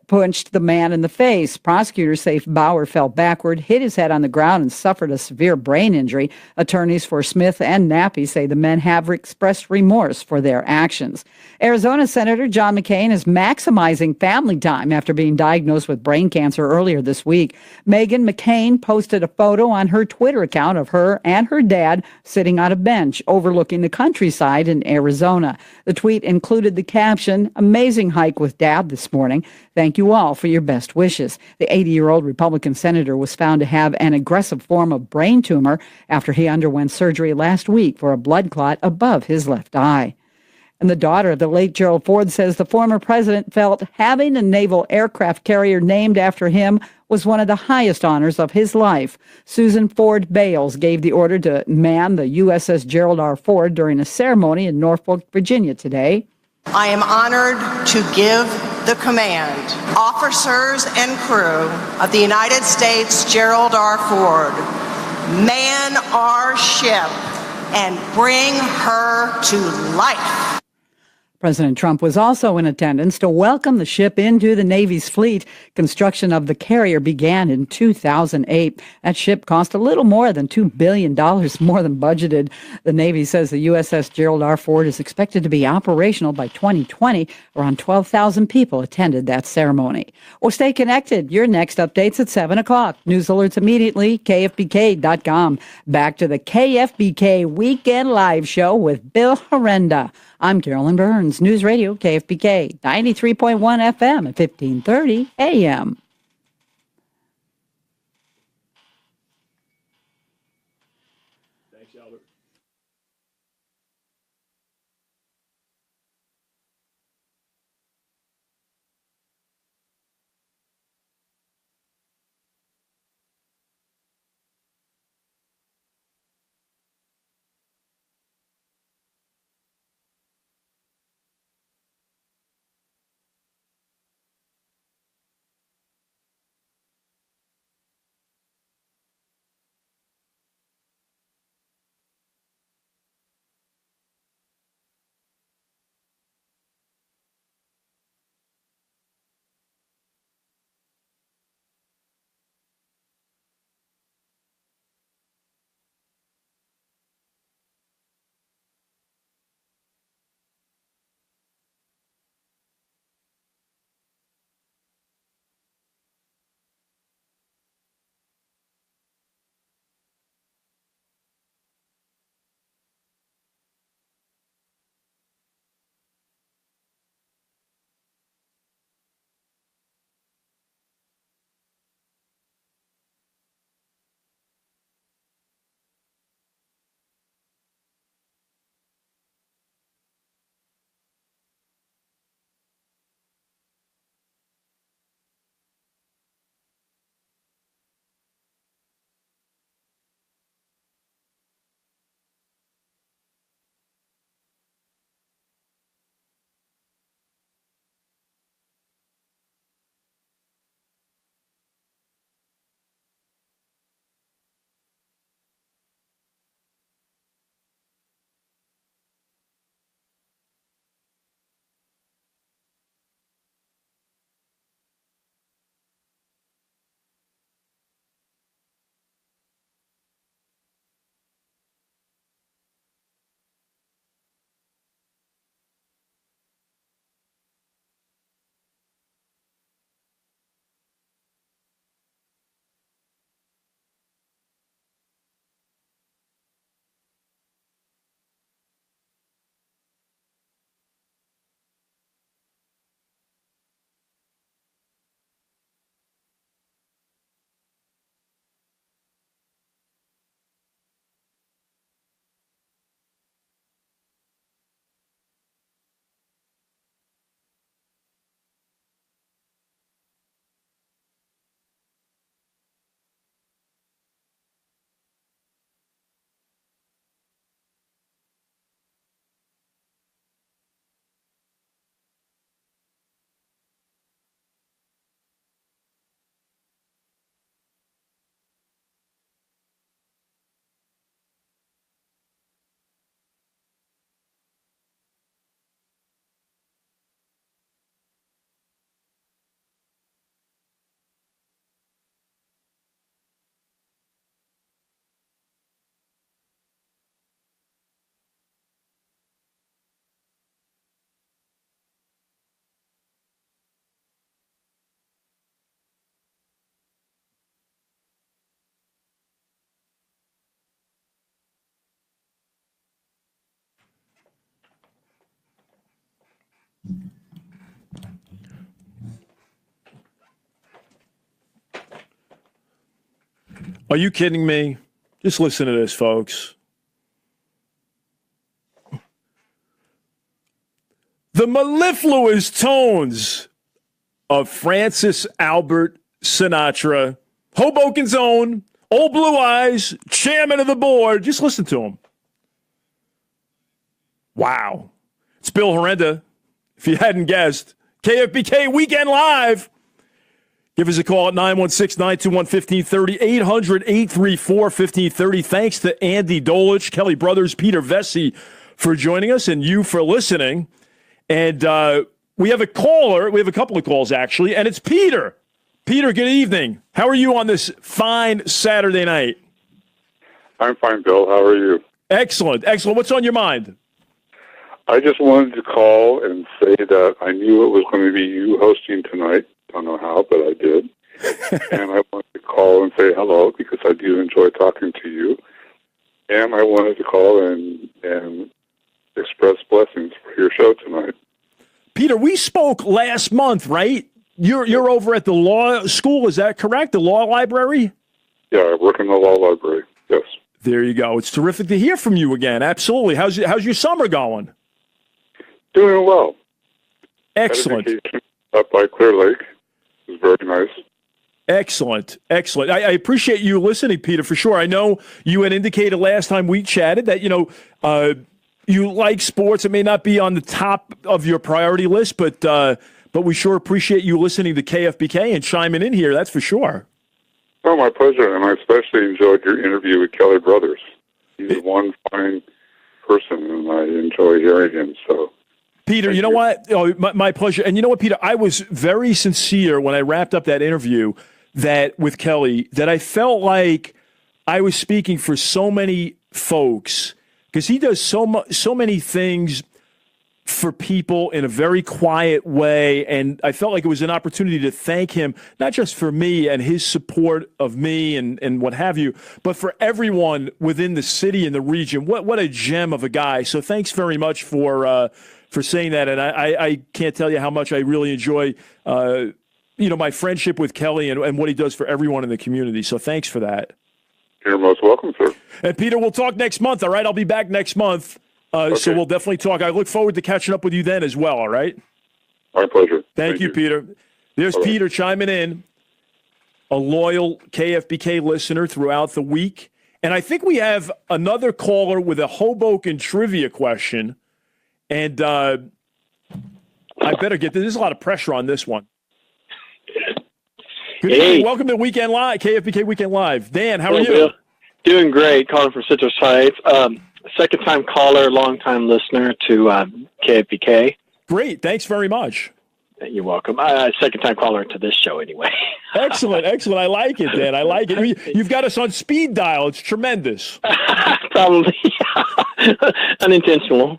punched the man in the face. Prosecutors say Bauer fell backward, hit his head on the ground, and suffered a severe brain injury. Attorneys for Smith and Nappy say the men have expressed remorse for their actions. Arizona Senator John McCain is maximizing family time after being diagnosed with brain cancer earlier this week. Meghan McCain posted a photo on her Twitter account of her and her dad sitting on a bench overlooking the countryside in Arizona. The tweet included the caption, "Amazing hike with Dad this morning. Thank you all for your best wishes." The 80-year-old Republican senator was found to have an aggressive form of brain tumor after he underwent surgery last week for a blood clot above his left eye. And the daughter of the late Gerald Ford says the former president felt having a naval aircraft carrier named after him was one of the highest honors of his life. Susan Ford Bales gave the order to man the USS Gerald R. Ford during a ceremony in Norfolk, Virginia today. I am honored to give the command, officers and crew of the United States Gerald R. Ford, man our ship and bring her to life. President Trump was also in attendance to welcome the ship into the Navy's fleet. Construction of the carrier began in 2008. That ship cost a little more than $2 billion more than budgeted. The Navy says the USS Gerald R. Ford is expected to be operational by 2020. Around 12,000 people attended that ceremony. Or stay connected. Your next update's at 7 o'clock. News alerts immediately, KFBK.com. Back to the KFBK Weekend Live Show with Bill Herenda. I'm Carolyn Burns, News Radio, KFBK, 93.1 FM at 1530 AM. Thanks, Albert. Are you kidding me? Just listen to this, folks. The mellifluous tones of Francis Albert Sinatra, Hoboken's own, Old Blue Eyes, chairman of the board. Just listen to him. Wow. It's Bill Herenda, if you hadn't guessed. KFBK Weekend Live. Give us a call at 916-921-1530, 800-834-1530. Thanks to Andy Dolich, Kelly Brothers, Peter Vecsey for joining us, and you for listening. And we have a caller. We have a couple of calls, actually, and it's Peter. Peter, good evening. How are you on this fine Saturday night? I'm fine, Bill. How are you? Excellent. Excellent. What's on your mind? I just wanted to call and say that I knew it was going to be you hosting tonight. Don't know how, but I did. And I wanted to call and say hello because I do enjoy talking to you. And I wanted to call and express blessings for your show tonight. Peter, we spoke last month, right? You're over at the law school, is that correct? The law library? Yeah, I work in the law library, yes. There you go. It's terrific to hear from you again. Absolutely. How's your summer going? Doing well. Excellent. Up by Clear Lake. It was very nice. Excellent. Excellent. I appreciate you listening, Peter, for sure. I know you had indicated last time we chatted that, you like sports. It may not be on the top of your priority list, but we sure appreciate you listening to KFBK and chiming in here. That's for sure. Oh, my pleasure. And I especially enjoyed your interview with Kelly Brothers. He's one fine person, and I enjoy hearing him. So, Peter, you know what? Oh, my pleasure. And you know what, Peter? I was very sincere when I wrapped up that interview with Kelly that I felt like I was speaking for so many folks because he does so many things for people in a very quiet way, and I felt like it was an opportunity to thank him, not just for me and his support of me and what have you, but for everyone within the city and the region. What a gem of a guy. So thanks very much for saying that, and I can't tell you how much I really enjoy my friendship with Kelly and what he does for everyone in the community. So thanks for that. You're most welcome, sir. And Peter, we'll talk next month, all right? I'll be back next month. Okay. So we'll definitely talk. I look forward to catching up with you then as well, all right? My pleasure. Thank you, Peter. There's All right. Peter chiming in, a loyal KFBK listener throughout the week. And I think we have another caller with a Hoboken trivia question. And I better get this. There's a lot of pressure on this one. Good evening. Welcome to Weekend Live, KFBK Weekend Live. Dan, how are you? Bill. Doing great. Calling from Citrus Heights. Second-time caller, long-time listener to KFBK. Great. Thanks very much. You're welcome. Second-time caller to this show anyway. Excellent. Excellent. I like it, Dan. I like it. You've got us on speed dial. It's tremendous. Probably. Unintentional.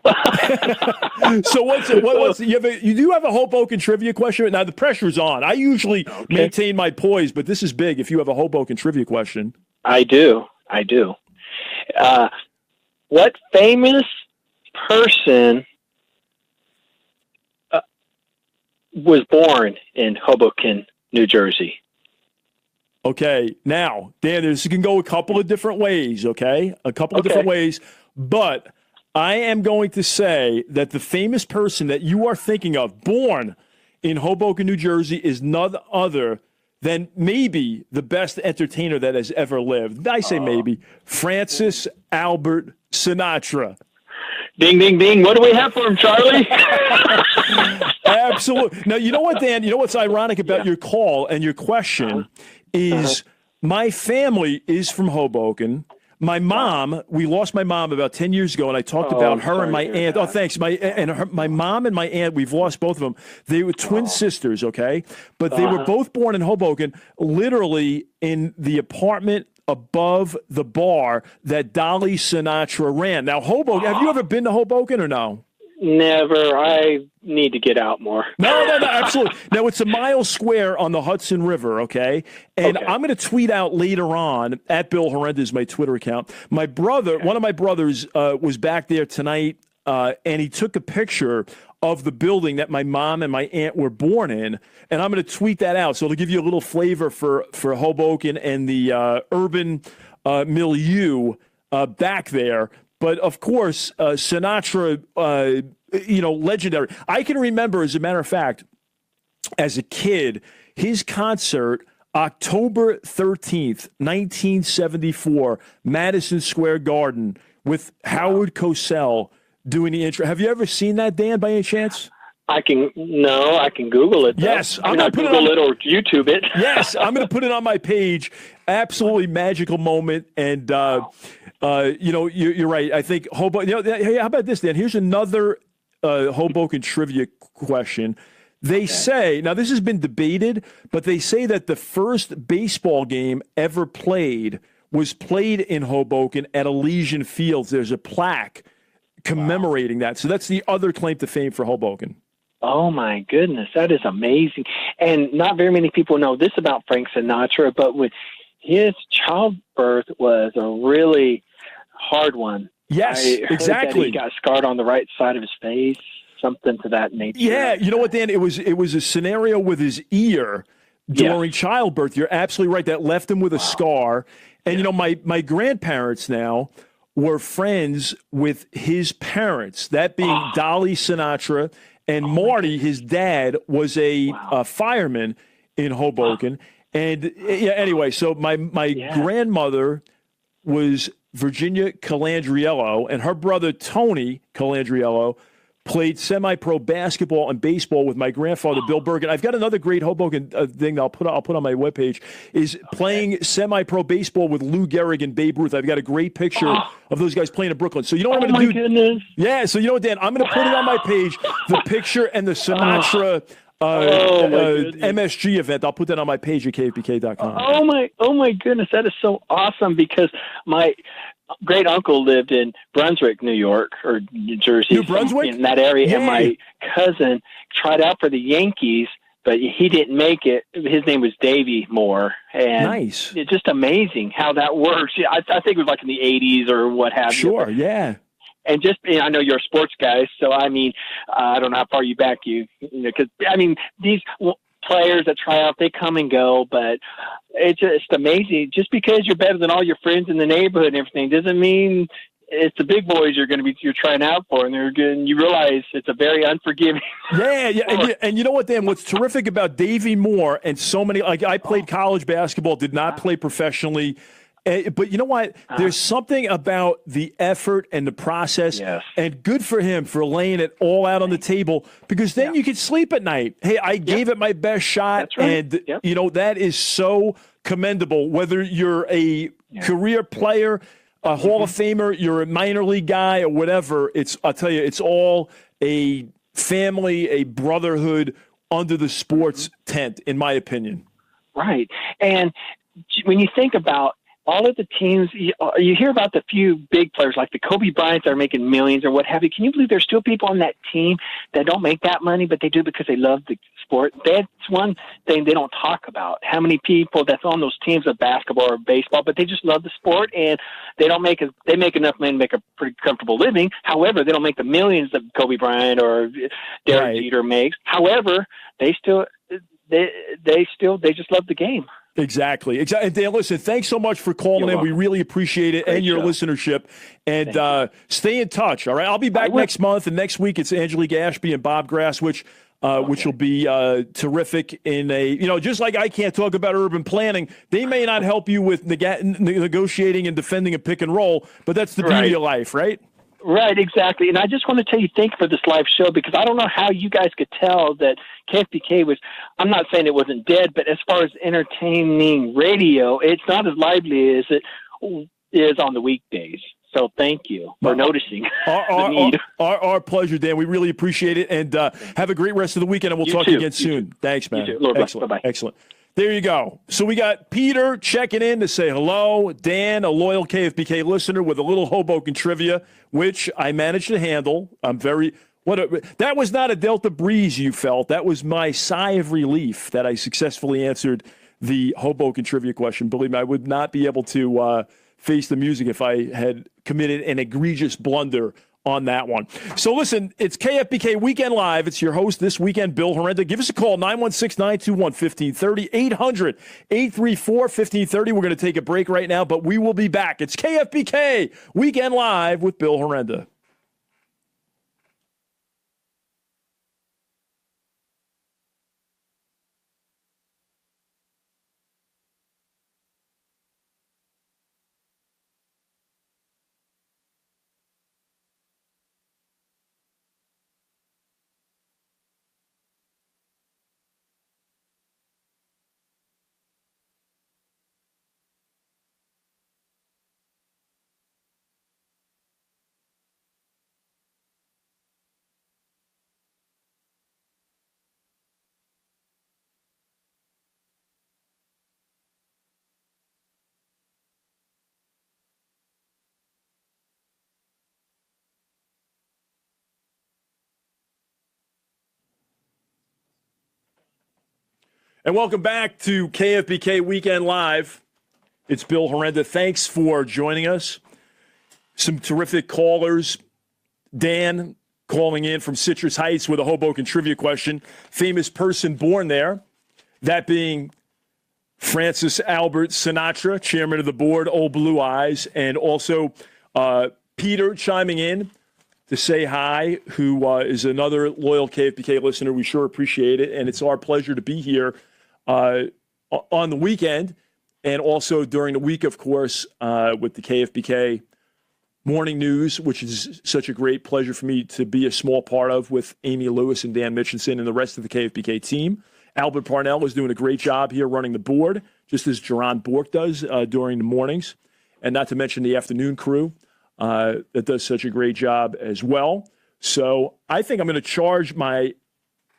So what's you do have a Hoboken trivia question? Now the pressure's on. I usually maintain my poise, but this is big if you have a Hoboken trivia question. I do. What famous person was born in Hoboken, New Jersey? Okay. Now, Dan, this can go a couple of different ways, okay? A couple of different ways. But I am going to say that the famous person that you are thinking of, born in Hoboken, New Jersey, is none other than maybe the best entertainer that has ever lived. I say maybe. Francis Albert Sinatra. Ding, ding, ding. What do we have for him, Charlie? Absolutely. Now, you know what, Dan? You know what's ironic about your call and your question is my family is from Hoboken. My mom, we lost my mom about 10 years ago, and I talked about her and my aunt. Oh, thanks. My mom and my aunt, we've lost both of them. They were twin sisters, okay? But they were both born in Hoboken, literally in the apartment above the bar that Dolich Sinatra ran. Now, Hoboken, have you ever been to Hoboken or no? Never. I need to get out more. No, absolutely. Now, it's a mile square on the Hudson River, okay? And I'm going to tweet out later on, at Bill Herenda is my Twitter account. My brother, one of my brothers was back there tonight, and he took a picture of the building that my mom and my aunt were born in, and I'm going to tweet that out. So it'll give you a little flavor for Hoboken and the urban milieu back there. But, of course, Sinatra, legendary. I can remember, as a matter of fact, as a kid, his concert, October 13th, 1974, Madison Square Garden, with Howard Cosell doing the intro. Have you ever seen that, Dan, by any chance? I can Google it. Yes, I'm going to Google it or YouTube it. Yes, I'm going to put it on my page. Absolutely magical moment, and you're right. I think Hoboken. Hey, how about this, Dan? Here's another Hoboken trivia question. They say, now this has been debated, but they say that the first baseball game ever played was played in Hoboken at Elysian Fields. There's a plaque commemorating that. So that's the other claim to fame for Hoboken. Oh, my goodness. That is amazing. And not very many people know this about Frank Sinatra, but with his childbirth was a really hard one. Yes, I heard exactly. That he got scarred on the right side of his face, something to that nature. Yeah, you know what, Dan? It was a scenario with his ear during childbirth. You're absolutely right. That left him with a scar. And, you know, my grandparents now were friends with his parents, that being Dolly Sinatra. And Marty, his dad, was a fireman in Hoboken. And anyway, so my grandmother was Virginia Calandriello, and her brother Tony Calandriello played semi-pro basketball and baseball with my grandfather Bill Bergen. I've got another great Hoboken thing that I'll put on my webpage, is playing semi-pro baseball with Lou Gehrig and Babe Ruth. I've got a great picture of those guys playing in Brooklyn. So you know what I'm going to do? Goodness. Yeah, so you know what, Dan? I'm going to put it on my page, the picture and the Sinatra MSG event. I'll put that on my page at KFBK.com. Oh my goodness, that is so awesome, because my great uncle lived in Brunswick, New York, or New Jersey, New Brunswick, in that area. Yay. And my cousin tried out for the Yankees, but he didn't make it. His name was Davey Moore, and nice. It's just amazing how that works. I think it was like in the 80s or what have you. Sure, yeah. And just, I know you're a sports guy, so I mean, I don't know how far you back because I mean, these players that try out, they come and go, but it's just amazing. Just because you're better than all your friends in the neighborhood and everything doesn't mean it's the big boys you're trying out for, and you realize it's a very unforgiving. Yeah. And you know what, Dan? What's terrific about Davey Moore and so many, like I played college basketball, did not play professionally. But you know what? There's something about the effort and the process, and good for him for laying it all out on the table, because then you can sleep at night. Hey, I gave it my best shot, That's right. and you know that is so commendable. Whether you're a career player, a Hall of Famer, you're a minor league guy, or whatever, I'll tell you, it's all a family, a brotherhood under the sports tent, in my opinion. Right, and when you think about all of the teams, you hear about the few big players like the Kobe Bryants that are making millions or what have you. Can you believe there's still people on that team that don't make that money, but they do because they love the sport? That's one thing they don't talk about. How many people that's on those teams of basketball or baseball, but they just love the sport, and they make enough money to make a pretty comfortable living. However, they don't make the millions that Kobe Bryant or Derek Jeter makes. However, they just love the game. Exactly. And Dan, listen, thanks so much for calling in. We really appreciate it. Great and your show. listenership. And stay in touch, all right? I'll be back next month, and next week it's Angelique Ashby and Bob Grass, which will be terrific in just like I can't talk about urban planning. They may not help you with negotiating and defending a pick and roll, but that's the beauty of life, right? Right, exactly. And I just want to tell you, thank you for this live show, because I don't know how you guys could tell that KFBK was, I'm not saying it wasn't dead, but as far as entertaining radio, it's not as lively as it is on the weekdays. So thank you for noticing the need. Our pleasure, Dan. We really appreciate it. And have a great rest of the weekend, and we'll talk again soon. Thanks, man. Excellent. Bye-bye. Excellent. There you go. So we got Peter checking in to say hello. Dan, a loyal KFBK listener, with a little Hoboken trivia, which I managed to handle. That was not a Delta breeze you felt. That was my sigh of relief that I successfully answered the Hoboken trivia question. Believe me, I would not be able to face the music if I had committed an egregious blunder on that one. So listen, it's KFBK Weekend Live. It's your host this weekend, Bill Herenda. Give us a call, 916-921-1530, 800-834-1530. We're going to take a break right now, but we will be back. It's KFBK Weekend Live with Bill Herenda. And welcome back to KFBK Weekend Live. It's Bill Herenda. Thanks for joining us. Some terrific callers. Dan calling in from Citrus Heights with a Hoboken trivia question. Famous person born there, that being Francis Albert Sinatra, chairman of the board, Old Blue Eyes, and also Peter chiming in to say hi, who is another loyal KFBK listener. We sure appreciate it, and it's our pleasure to be here on the weekend and also during the week, of course, with the KFBK Morning News, which is such a great pleasure for me to be a small part of with Amy Lewis and Dan Mitchinson and the rest of the KFBK team. Albert Parnell is doing a great job here running the board, just as Jerron Bork does during the mornings, and not to mention the afternoon crew that does such a great job as well. So I think I'm going to charge my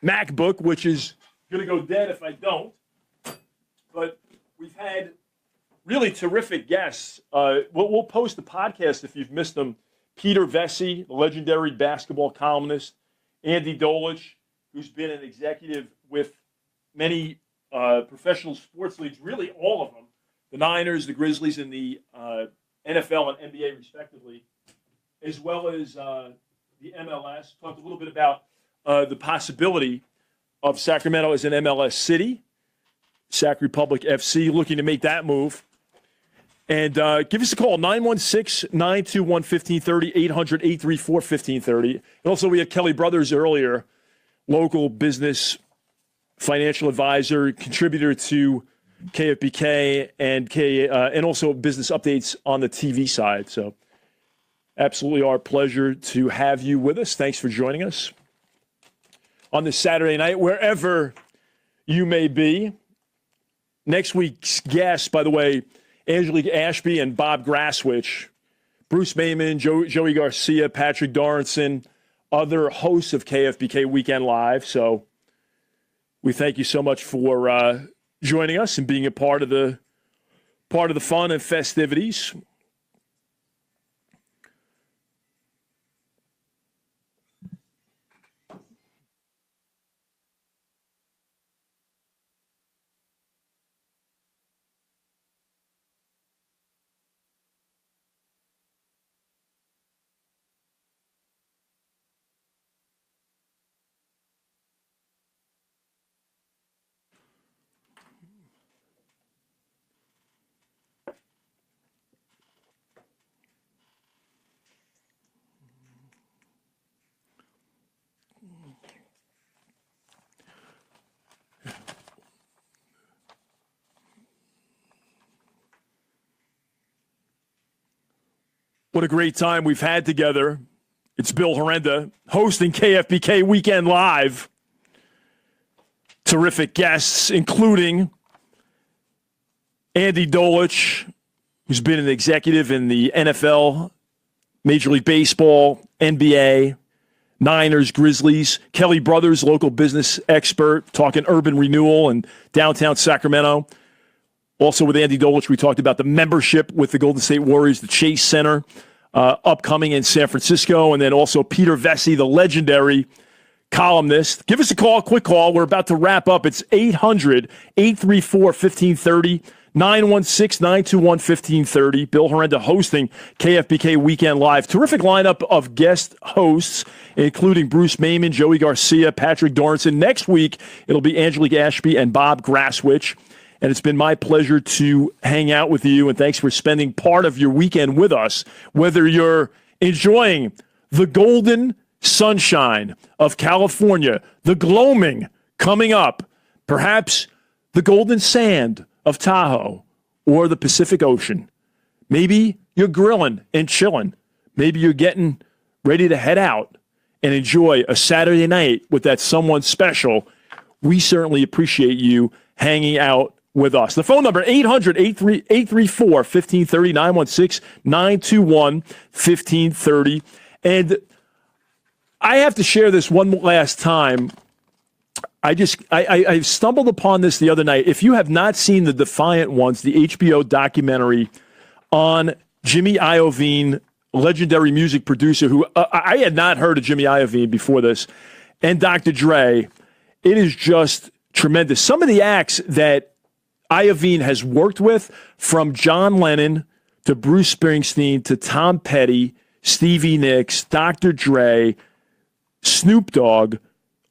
MacBook, which is going to go dead if I don't. But we've had really terrific guests. We'll post the podcast if you've missed them. Peter Vecsey, the legendary basketball columnist. Andy Dolich, who's been an executive with many professional sports leagues, really all of them. The Niners, the Grizzlies, and the NFL and NBA, respectively, as well as the MLS. Talked a little bit about the possibility of Sacramento as an MLS city. Sac Republic FC looking to make that move. And give us a call, 916-921-1530, 800-834-1530. And also we had Kelly Brothers earlier, local business financial advisor, contributor to KFBK and also business updates on the TV side. So absolutely our pleasure to have you with us. Thanks for joining us on this Saturday night, wherever you may be. Next week's guests, by the way, Angelique Ashby and Bob Grasswich, Bruce Mayman, Joey Garcia, Patrick Dorranson, other hosts of KFBK Weekend Live. So we thank you so much for joining us and being a part of the fun and festivities. What a great time we've had together. It's Bill Herenda hosting KFBK Weekend Live. Terrific guests, including Andy Dolich, who's been an executive in the NFL, Major League Baseball, NBA, Niners, Grizzlies. Kelly Brothers, local business expert, talking urban renewal and downtown Sacramento. Also with Andy Dolich, we talked about the membership with the Golden State Warriors, the Chase Center, upcoming in San Francisco. And then also Peter Vecsey, the legendary columnist. Give us a call, quick call. We're about to wrap up. It's 800-834-1530, 916-921-1530. Bill Herenda hosting KFBK Weekend Live. Terrific lineup of guest hosts, including Bruce Mayman, Joey Garcia, Patrick Dorranson. Next week, it'll be Angelique Ashby and Bob Grasswich. And it's been my pleasure to hang out with you, and thanks for spending part of your weekend with us, whether you're enjoying the golden sunshine of California, the gloaming coming up, perhaps the golden sand of Tahoe or the Pacific Ocean. Maybe you're grilling and chilling. Maybe you're getting ready to head out and enjoy a Saturday night with that someone special. We certainly appreciate you hanging out with us. The phone number, 800-834-1530, 916-921-1530. And I have to share this one last time. I stumbled upon this the other night. If you have not seen The Defiant Ones, the HBO documentary on Jimmy Iovine, legendary music producer who I had not heard of Jimmy Iovine before this, and Dr. Dre, it is just tremendous. Some of the acts that Iovine has worked with, from John Lennon to Bruce Springsteen to Tom Petty, Stevie Nicks, Dr. Dre, Snoop Dogg,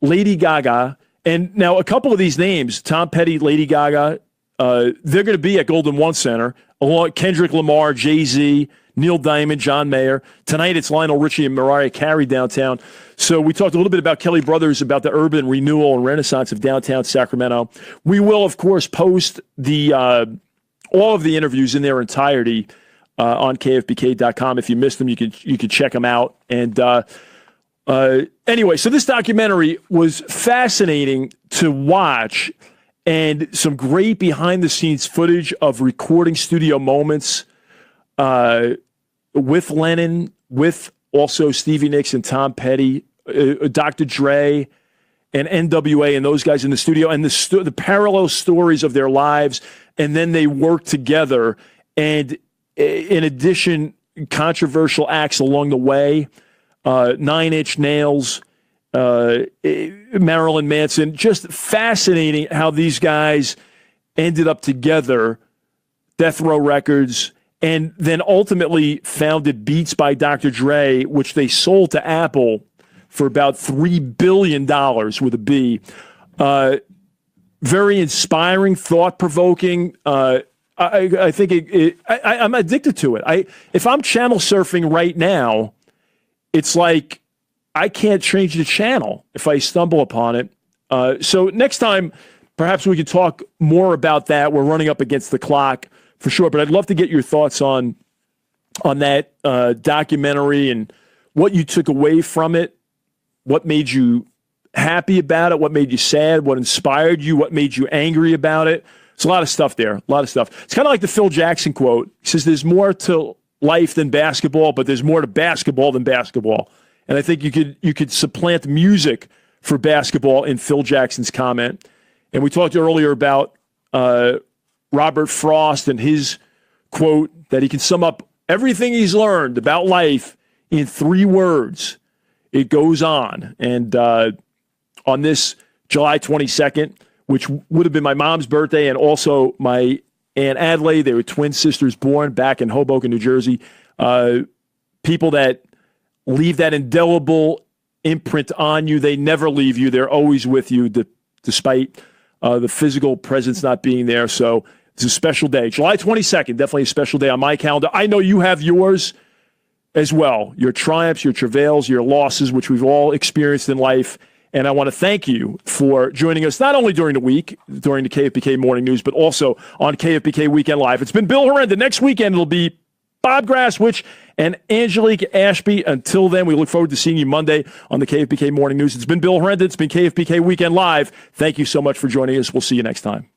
Lady Gaga, and now a couple of these names, Tom Petty, Lady Gaga, they're going to be at Golden One Center, along Kendrick Lamar, Jay-Z, Neil Diamond, John Mayer. Tonight it's Lionel Richie and Mariah Carey downtown. So we talked a little bit about Kelly Brothers, about the urban renewal and renaissance of downtown Sacramento. We will, of course, post the all of the interviews in their entirety on KFBK.com. If you missed them, you could check them out. And anyway, so this documentary was fascinating to watch, and some great behind-the-scenes footage of recording studio moments with Lennon, with also Stevie Nicks and Tom Petty, Dr. Dre, and NWA, and those guys in the studio, and the parallel stories of their lives, and then they work together. And in addition, controversial acts along the way, 9 Inch Nails, Marilyn Manson. Just fascinating how these guys ended up together, Death Row Records, and then ultimately founded Beats by Dr. Dre, which they sold to Apple for about $3 billion with a B. Very inspiring, thought-provoking. I think I'm addicted to it. If I'm channel surfing right now, it's like I can't change the channel if I stumble upon it. So next time, perhaps we could talk more about that. We're running up against the clock for sure, but I'd love to get your thoughts on that documentary and what you took away from it, what made you happy about it, what made you sad, what inspired you, what made you angry about it. There's a lot of stuff there, a lot of stuff. It's kind of like the Phil Jackson quote. He says, there's more to life than basketball, but there's more to basketball than basketball. And I think you could supplant music for basketball in Phil Jackson's comment. And we talked earlier about Robert Frost and his quote that he can sum up everything he's learned about life in 3 words. It goes on. And on this July 22nd, which would have been my mom's birthday and also my Aunt Adelaide, they were twin sisters born back in Hoboken, New Jersey. People that leave that indelible imprint on you, they never leave you. They're always with you despite the physical presence not being there. So it's a special day. July 22nd, definitely a special day on my calendar. I know you have yours as well. Your triumphs, your travails, your losses, which we've all experienced in life. And I want to thank you for joining us, not only during the week, during the KFBK Morning News, but also on KFBK Weekend Live. It's been Bill Herenda. Next weekend, it'll be Bob Grasswich and Angelique Ashby. Until then, we look forward to seeing you Monday on the KFBK Morning News. It's been Bill Herenda. It's been KFBK Weekend Live. Thank you so much for joining us. We'll see you next time.